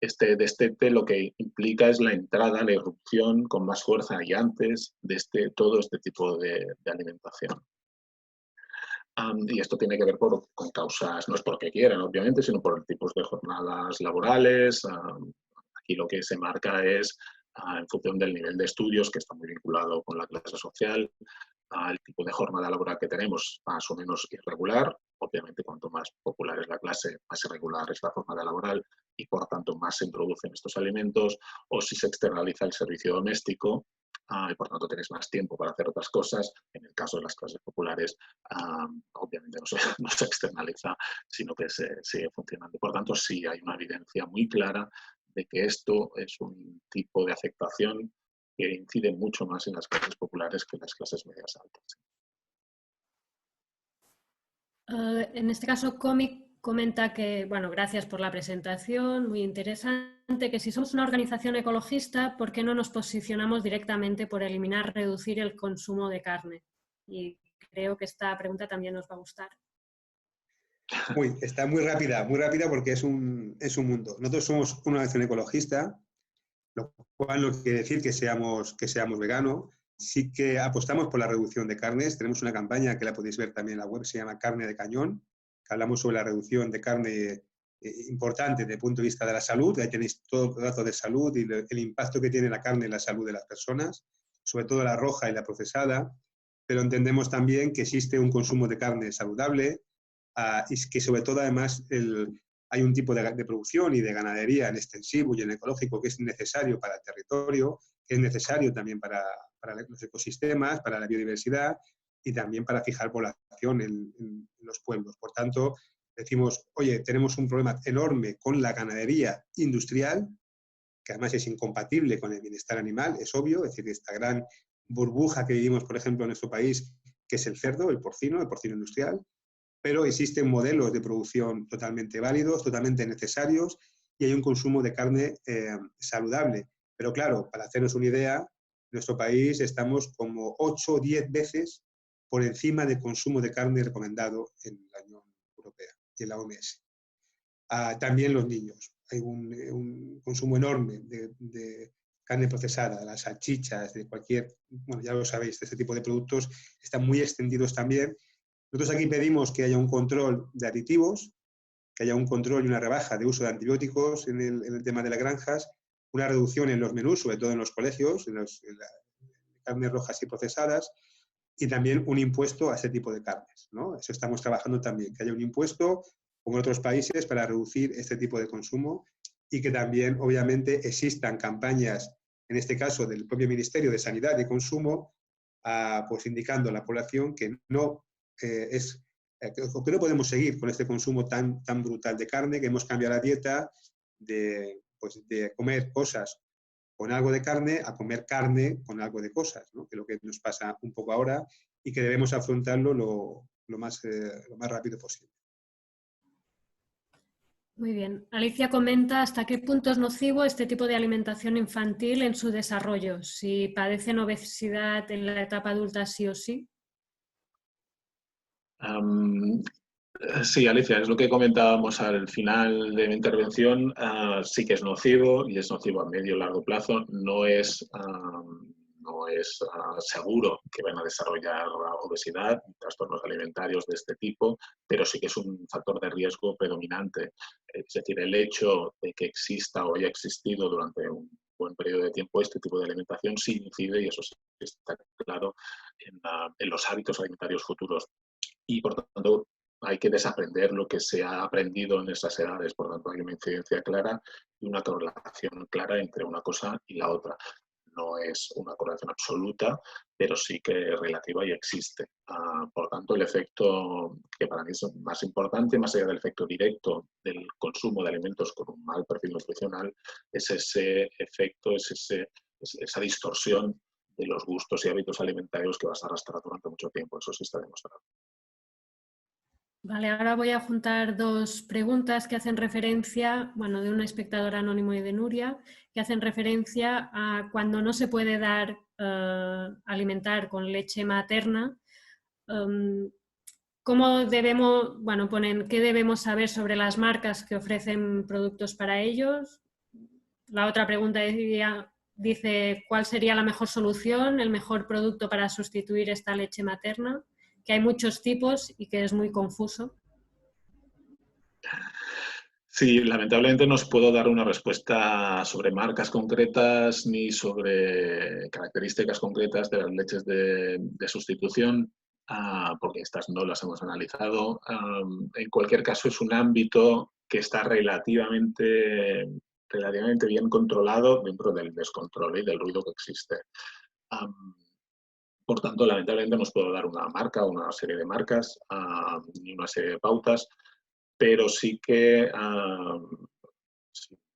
Este destete lo que implica es la entrada, la irrupción con más fuerza y antes de todo este tipo de alimentación. Y esto tiene que ver con causas, no es porque quieran, obviamente, sino por tipos de jornadas laborales. Aquí lo que se marca es, en función del nivel de estudios, que está muy vinculado con la clase social, el tipo de jornada laboral que tenemos, más o menos irregular. Obviamente, cuanto más popular es la clase, más irregular es la jornada laboral y, por tanto, más se introducen estos alimentos. O si se externaliza el servicio doméstico, y por tanto tenéis más tiempo para hacer otras cosas. En el caso de las clases populares, obviamente no se externaliza, sino que se sigue funcionando. Por tanto, sí hay una evidencia muy clara de que esto es un tipo de afectación que incide mucho más en las clases populares que en las clases medias altas. En este caso, Comic comenta que, bueno, gracias por la presentación, muy interesante, que si somos una organización ecologista, ¿por qué no nos posicionamos directamente por eliminar, reducir el consumo de carne? Y creo que esta pregunta también nos va a gustar. Está muy rápida porque es un mundo. Nosotros somos una organización ecologista, lo cual no quiere decir que seamos veganos. Sí que apostamos por la reducción de carnes. Tenemos una campaña que la podéis ver también en la web, se llama Carne de Cañón, que hablamos sobre la reducción de carne importante desde el punto de vista de la salud. Ahí tenéis todos los datos de salud y el impacto que tiene la carne en la salud de las personas, sobre todo la roja y la procesada. pero entendemos también que existe un consumo de carne saludable y que sobre todo además hay un tipo de producción y de ganadería en extensivo y en ecológico que es necesario para el territorio, que es necesario también para los ecosistemas, para la biodiversidad y también para fijar población en los pueblos. Por tanto, decimos, oye, tenemos un problema enorme con la ganadería industrial, que además es incompatible con el bienestar animal, es obvio, es decir, esta gran burbuja que vivimos, por ejemplo, en nuestro país, que es el cerdo, el porcino industrial, pero existen modelos de producción totalmente válidos, totalmente necesarios, y hay un consumo de carne saludable. Pero claro, para hacernos una idea, en nuestro país estamos como 8 o 10 veces por encima del consumo de carne recomendado en la Unión Europea y en la OMS. También los niños. Hay un consumo enorme de carne procesada, de las salchichas, de cualquier, bueno, ya lo sabéis, de este tipo de productos están muy extendidos también. Nosotros aquí pedimos que haya un control de aditivos, que haya un control y una rebaja de uso de antibióticos en el tema de las granjas, una reducción en los menús, sobre todo en los colegios, en las carnes rojas y procesadas, y también un impuesto a este tipo de carnes, ¿no? Eso estamos trabajando también, que haya un impuesto, como en otros países, para reducir este tipo de consumo y que también, obviamente, existan campañas, en este caso del propio Ministerio de Sanidad y Consumo, pues indicando a la población que no que no podemos seguir con este consumo tan brutal de carne, que hemos cambiado la dieta de comer cosas con algo de carne a comer carne con algo de cosas, ¿no? Que es lo que nos pasa un poco ahora y que debemos afrontarlo lo más rápido posible. Muy bien. Alicia comenta hasta qué punto es nocivo este tipo de alimentación infantil en su desarrollo, si padecen obesidad en la etapa adulta sí o sí. Sí, Alicia, es lo que comentábamos al final de mi intervención. Sí que es nocivo y es nocivo a medio y largo plazo. No es seguro que van a desarrollar obesidad, trastornos alimentarios de este tipo, pero sí que es un factor de riesgo predominante. Es decir, el hecho de que exista o haya existido durante un buen periodo de tiempo este tipo de alimentación sí incide, y eso sí está claro, en los hábitos alimentarios futuros. Y por tanto hay que desaprender lo que se ha aprendido en esas edades. Por tanto, hay una incidencia clara y una correlación clara entre una cosa y la otra. No es una correlación absoluta, pero sí que es relativa y existe. Por tanto, el efecto que para mí es más importante, más allá del efecto directo del consumo de alimentos con un mal perfil nutricional, es ese efecto, esa distorsión de los gustos y hábitos alimentarios que vas a arrastrar durante mucho tiempo. Eso sí está demostrado. Vale, ahora voy a juntar dos preguntas que hacen referencia, bueno, de un espectador anónimo y de Nuria, que hacen referencia a cuando no se puede dar alimentar con leche materna. ¿Cómo debemos, bueno, ponen qué debemos saber sobre las marcas que ofrecen productos para ellos? La otra pregunta dice, ¿cuál sería la mejor solución, el mejor producto para sustituir esta leche materna? Que hay muchos tipos y que es muy confuso. Sí, lamentablemente no os puedo dar una respuesta sobre marcas concretas ni sobre características concretas de las leches de sustitución, porque estas no las hemos analizado. En cualquier caso, es un ámbito que está relativamente bien controlado dentro del descontrol y del ruido que existe. Por tanto, lamentablemente no os puedo dar una marca o una serie de marcas ni una serie de pautas, pero sí que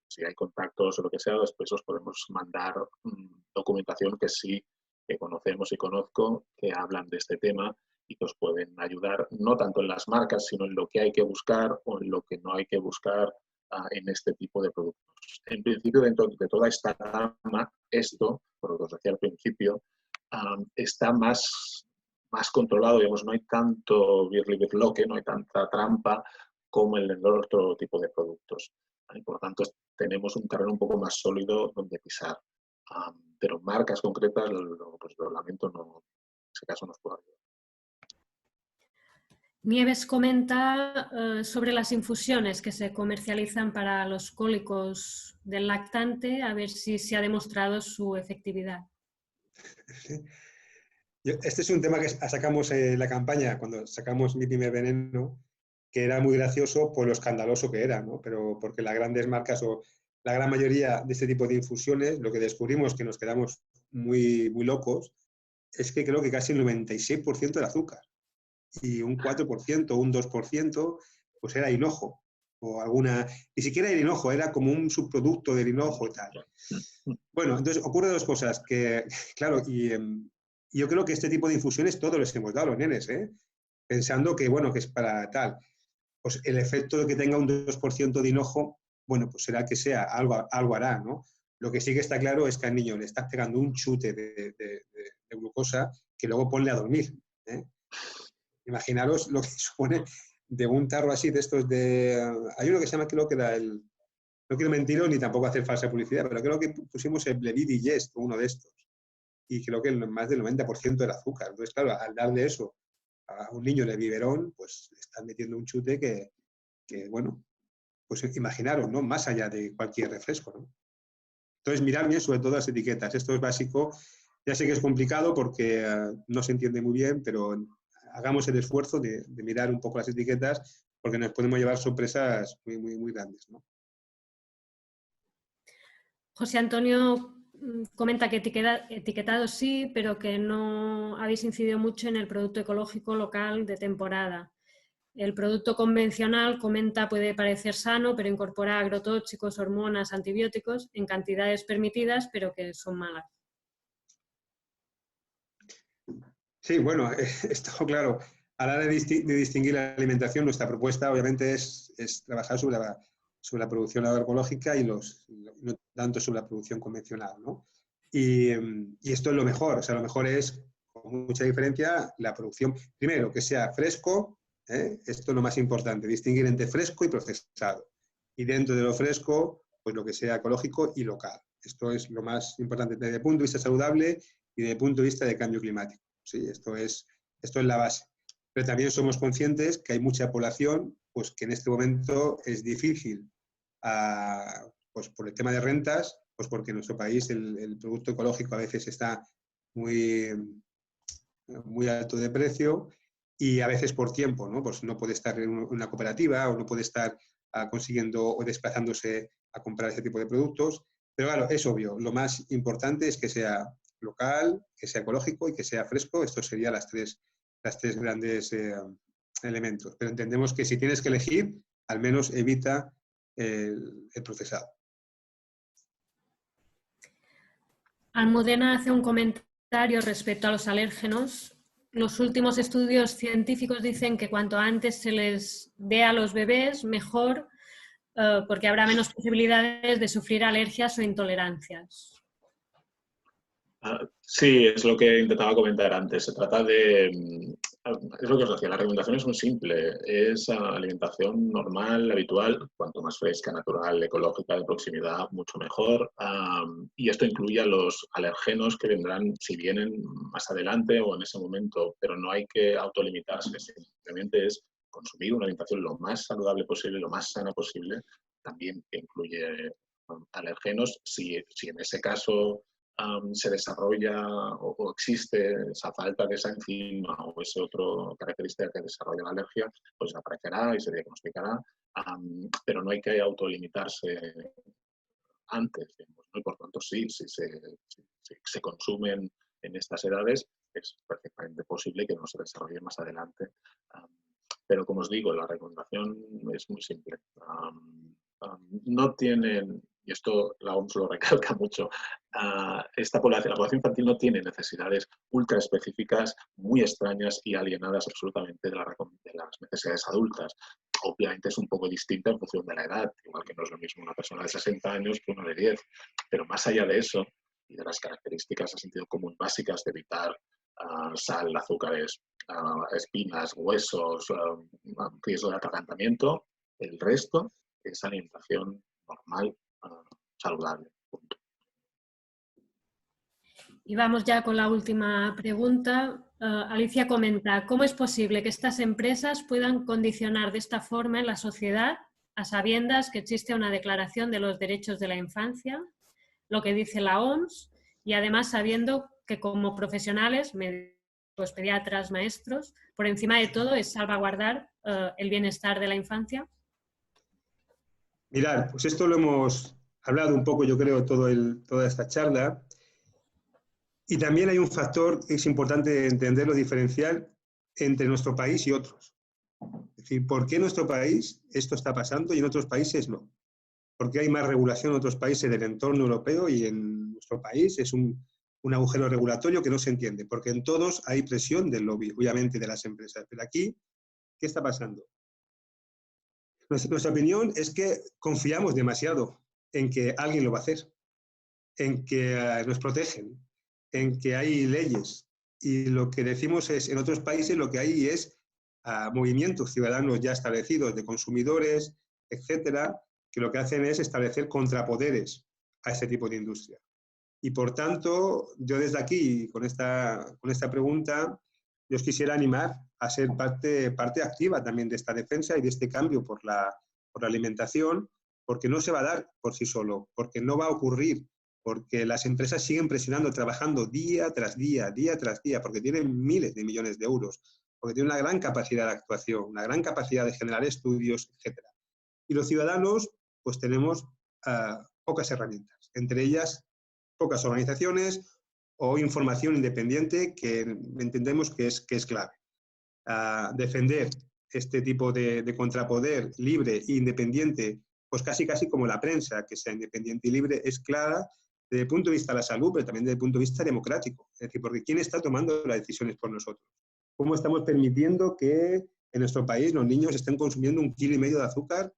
si hay contactos o lo que sea, después os podemos mandar documentación que sí que conocemos y conozco, que hablan de este tema y que os pueden ayudar, no tanto en las marcas, sino en lo que hay que buscar o en lo que no hay que buscar en este tipo de productos. En principio, dentro de toda esta gama, esto, por lo que os decía al principio, está más controlado, digamos, no hay tanto birlibirloque, no hay tanta trampa como en el otro tipo de productos. Y por lo tanto, tenemos un terreno un poco más sólido donde pisar. Pero marcas concretas, pues lo lamento, no, en ese caso no os puedo ayudar. Nieves comenta sobre las infusiones que se comercializan para los cólicos del lactante, a ver si se ha demostrado su efectividad. Este es un tema que sacamos en la campaña, cuando sacamos Mi Primer Veneno, que era muy gracioso por lo escandaloso que era, ¿no? Pero porque las grandes marcas o la gran mayoría de este tipo de infusiones, lo que descubrimos que nos quedamos muy, muy locos, es que creo que casi el 96% era azúcar y un 4%, un 2%, pues era hinojo. O alguna, ni siquiera era hinojo, era como un subproducto del hinojo y tal. Bueno, entonces ocurre dos cosas, que claro, y yo creo que este tipo de infusiones todos les hemos dado a los nenes, pensando que, bueno, que es para tal. Pues el efecto de que tenga un 2% de hinojo, bueno, pues será que sea, algo hará, ¿no? Lo que sí que está claro es que al niño le estás pegando un chute de glucosa que luego ponle a dormir, ¿eh? Imaginaros lo que supone de un tarro así de estos de... Hay uno que se llama, creo que era el... No quiero mentiros ni tampoco hacer falsa publicidad, pero creo que pusimos el Blevi Digest, uno de estos. Y creo que más del 90% era azúcar. Entonces, claro, al darle eso a un niño de biberón, pues le están metiendo un chute que, bueno, pues imaginaros, ¿no? Más allá de cualquier refresco, ¿no? Entonces, mirar bien sobre todo las etiquetas. Esto es básico. Ya sé que es complicado porque no se entiende muy bien, pero hagamos el esfuerzo de mirar un poco las etiquetas porque nos podemos llevar sorpresas muy, muy, muy grandes, ¿no? José Antonio comenta que etiquetado sí, pero que no habéis incidido mucho en el producto ecológico local de temporada. El producto convencional, comenta, puede parecer sano, pero incorpora agrotóxicos, hormonas, antibióticos en cantidades permitidas, pero que son malas. Sí, bueno, esto claro. A la hora de distinguir la alimentación, nuestra propuesta obviamente es trabajar sobre la producción agroecológica y no tanto sobre la producción convencional, ¿no? Y esto es lo mejor, o sea, lo mejor es, con mucha diferencia, la producción, primero, que sea fresco, esto es lo más importante, distinguir entre fresco y procesado. Y dentro de lo fresco, pues lo que sea ecológico y local. Esto es lo más importante desde el punto de vista saludable y desde el punto de vista de cambio climático. Sí, esto es la base. Pero también somos conscientes que hay mucha población pues, que en este momento es difícil, pues por el tema de rentas, pues porque en nuestro país el producto ecológico a veces está muy, muy alto de precio y a veces por tiempo, ¿no? Pues no puede estar en una cooperativa o no puede estar consiguiendo o desplazándose a comprar ese tipo de productos. Pero claro, es obvio, lo más importante es que sea local, que sea ecológico y que sea fresco. Estos serían las tres grandes elementos. Pero entendemos que si tienes que elegir, al menos evita el procesado. Almudena hace un comentario respecto a los alérgenos. Los últimos estudios científicos dicen que cuanto antes se les dé a los bebés, mejor, porque habrá menos posibilidades de sufrir alergias o intolerancias. Sí, es lo que intentaba comentar antes. Se trata de, es lo que os decía, la recomendación es muy simple, es alimentación normal, habitual, cuanto más fresca, natural, ecológica, de proximidad, mucho mejor. Y esto incluye a los alergenos que vendrán, si vienen, más adelante o en ese momento, pero no hay que autolimitarse, simplemente es consumir una alimentación lo más saludable posible, lo más sana posible, también que incluye alergenos, si en ese caso se desarrolla o existe esa falta de esa enzima o esa otra característica que desarrolla la alergia, pues aparecerá y se diagnosticará, pero no hay que autolimitarse antes, digamos, ¿no? Y por tanto, sí, si se consumen en estas edades, es perfectamente posible que no se desarrolle más adelante. Pero como os digo, la recomendación es muy simple. No tienen, y esto la OMS lo recalca mucho, la población infantil no tiene necesidades ultra específicas, muy extrañas y alienadas absolutamente de las necesidades adultas. Obviamente es un poco distinta en función de la edad, igual que no es lo mismo una persona de 60 años que una de 10, pero más allá de eso y de las características de sentido común básicas de evitar sal, azúcares, espinas, huesos, riesgo de atragantamiento, el resto es alimentación normal, saludable. Punto. Y vamos ya con la última pregunta. Alicia comenta, ¿cómo es posible que estas empresas puedan condicionar de esta forma en la sociedad a sabiendas que existe una Declaración de los Derechos de la Infancia, lo que dice la OMS, y además sabiendo que como profesionales, médicos, pediatras, maestros. Por encima de todo es salvaguardar el bienestar de la infancia. Mirad, pues esto lo hemos hablado un poco, yo creo, toda esta charla. Y también hay un factor que es importante entenderlo diferencial entre nuestro país y otros. Es decir, ¿por qué en nuestro país esto está pasando y en otros países no? ¿Por qué hay más regulación en otros países del entorno europeo y en nuestro país es un agujero regulatorio que no se entiende? Porque en todos hay presión del lobby, obviamente, de las empresas. Pero aquí, ¿qué está pasando? Nuestra opinión es que confiamos demasiado en que alguien lo va a hacer, en que nos protegen, en que hay leyes. Y lo que decimos es, en otros países lo que hay es movimientos ciudadanos ya establecidos de consumidores, etcétera, que lo que hacen es establecer contrapoderes a este tipo de industria. Y por tanto, yo desde aquí, con esta pregunta, yo os quisiera animar a ser parte activa también de esta defensa y de este cambio por la alimentación, porque no se va a dar por sí solo, porque no va a ocurrir, porque las empresas siguen presionando, trabajando día tras día, porque tienen miles de millones de euros, porque tienen una gran capacidad de actuación, una gran capacidad de generar estudios, etc. Y los ciudadanos, pues tenemos pocas herramientas, entre ellas pocas organizaciones o información independiente que entendemos que es clave. Defender este tipo de contrapoder libre e independiente, pues casi como la prensa, que sea independiente y libre, es clara desde el punto de vista de la salud, pero también desde el punto de vista democrático. Es decir, porque ¿quién está tomando las decisiones por nosotros? ¿Cómo estamos permitiendo que en nuestro país los niños estén consumiendo 1,5 kilos de azúcar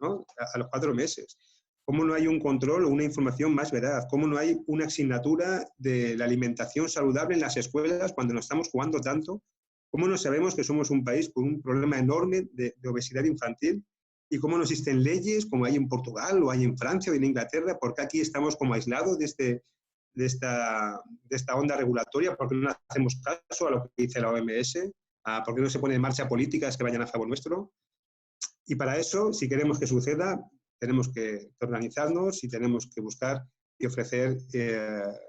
¿no? a los 4 meses? ¿Cómo no hay un control o una información más veraz? ¿Cómo no hay una asignatura de la alimentación saludable en las escuelas cuando nos estamos jugando tanto? ¿Cómo no sabemos que somos un país con un problema enorme de obesidad infantil? ¿Y cómo no existen leyes como hay en Portugal o hay en Francia o en Inglaterra? ¿Por qué aquí estamos como aislados de esta onda regulatoria? ¿Por qué no hacemos caso a lo que dice la OMS? ¿Por qué no se ponen en marcha políticas que vayan a favor nuestro? Y para eso, si queremos que suceda, tenemos que organizarnos y tenemos que buscar y ofrecer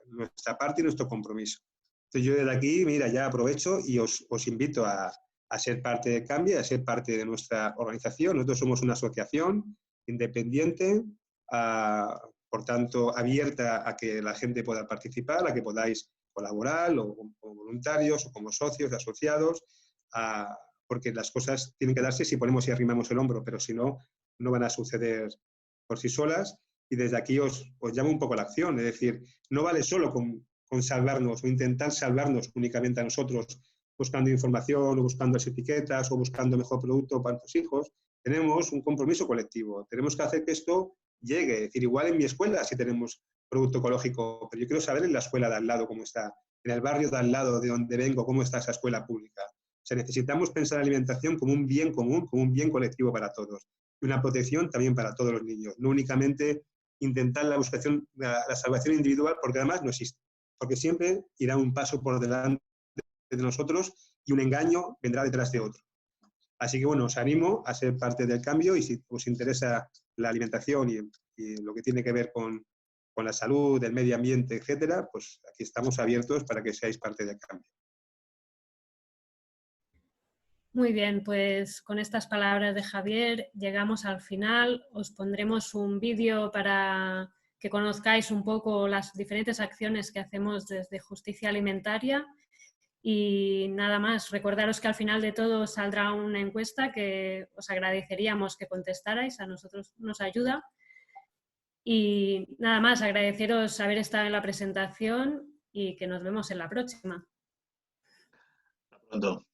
nuestra parte y nuestro compromiso. Entonces yo desde aquí, mira, ya aprovecho y os invito a ser parte de Cambia, a ser parte de nuestra organización. Nosotros somos una asociación independiente, por tanto, abierta a que la gente pueda participar, a que podáis colaborar o voluntarios o como socios, asociados, porque las cosas tienen que darse si ponemos y arrimamos el hombro, pero si no, no van a suceder por sí solas. Y desde aquí os llamo un poco a la acción, es decir, no vale solo con salvarnos o intentar salvarnos únicamente a nosotros buscando información o buscando las etiquetas o buscando mejor producto para nuestros hijos. Tenemos un compromiso colectivo, tenemos que hacer que esto llegue. Es decir, igual en mi escuela sí tenemos producto ecológico, pero yo quiero saber en la escuela de al lado cómo está, en el barrio de al lado de donde vengo, cómo está esa escuela pública. O sea, necesitamos pensar la alimentación como un bien común, como un bien colectivo para todos. Y una protección también para todos los niños. No únicamente intentar la salvación individual, porque además no existe. Porque siempre irá un paso por delante de nosotros y un engaño vendrá detrás de otro. Así que bueno, os animo a ser parte del cambio y si os interesa la alimentación y lo que tiene que ver con la salud, el medio ambiente, etcétera, pues aquí estamos abiertos para que seáis parte del cambio. Muy bien, pues con estas palabras de Javier llegamos al final. Os pondremos un vídeo para que conozcáis un poco las diferentes acciones que hacemos desde Justicia Alimentaria. Y nada más, recordaros que al final de todo saldrá una encuesta que os agradeceríamos que contestarais, a nosotros nos ayuda. Y nada más, agradeceros haber estado en la presentación y que nos vemos en la próxima. Hasta pronto.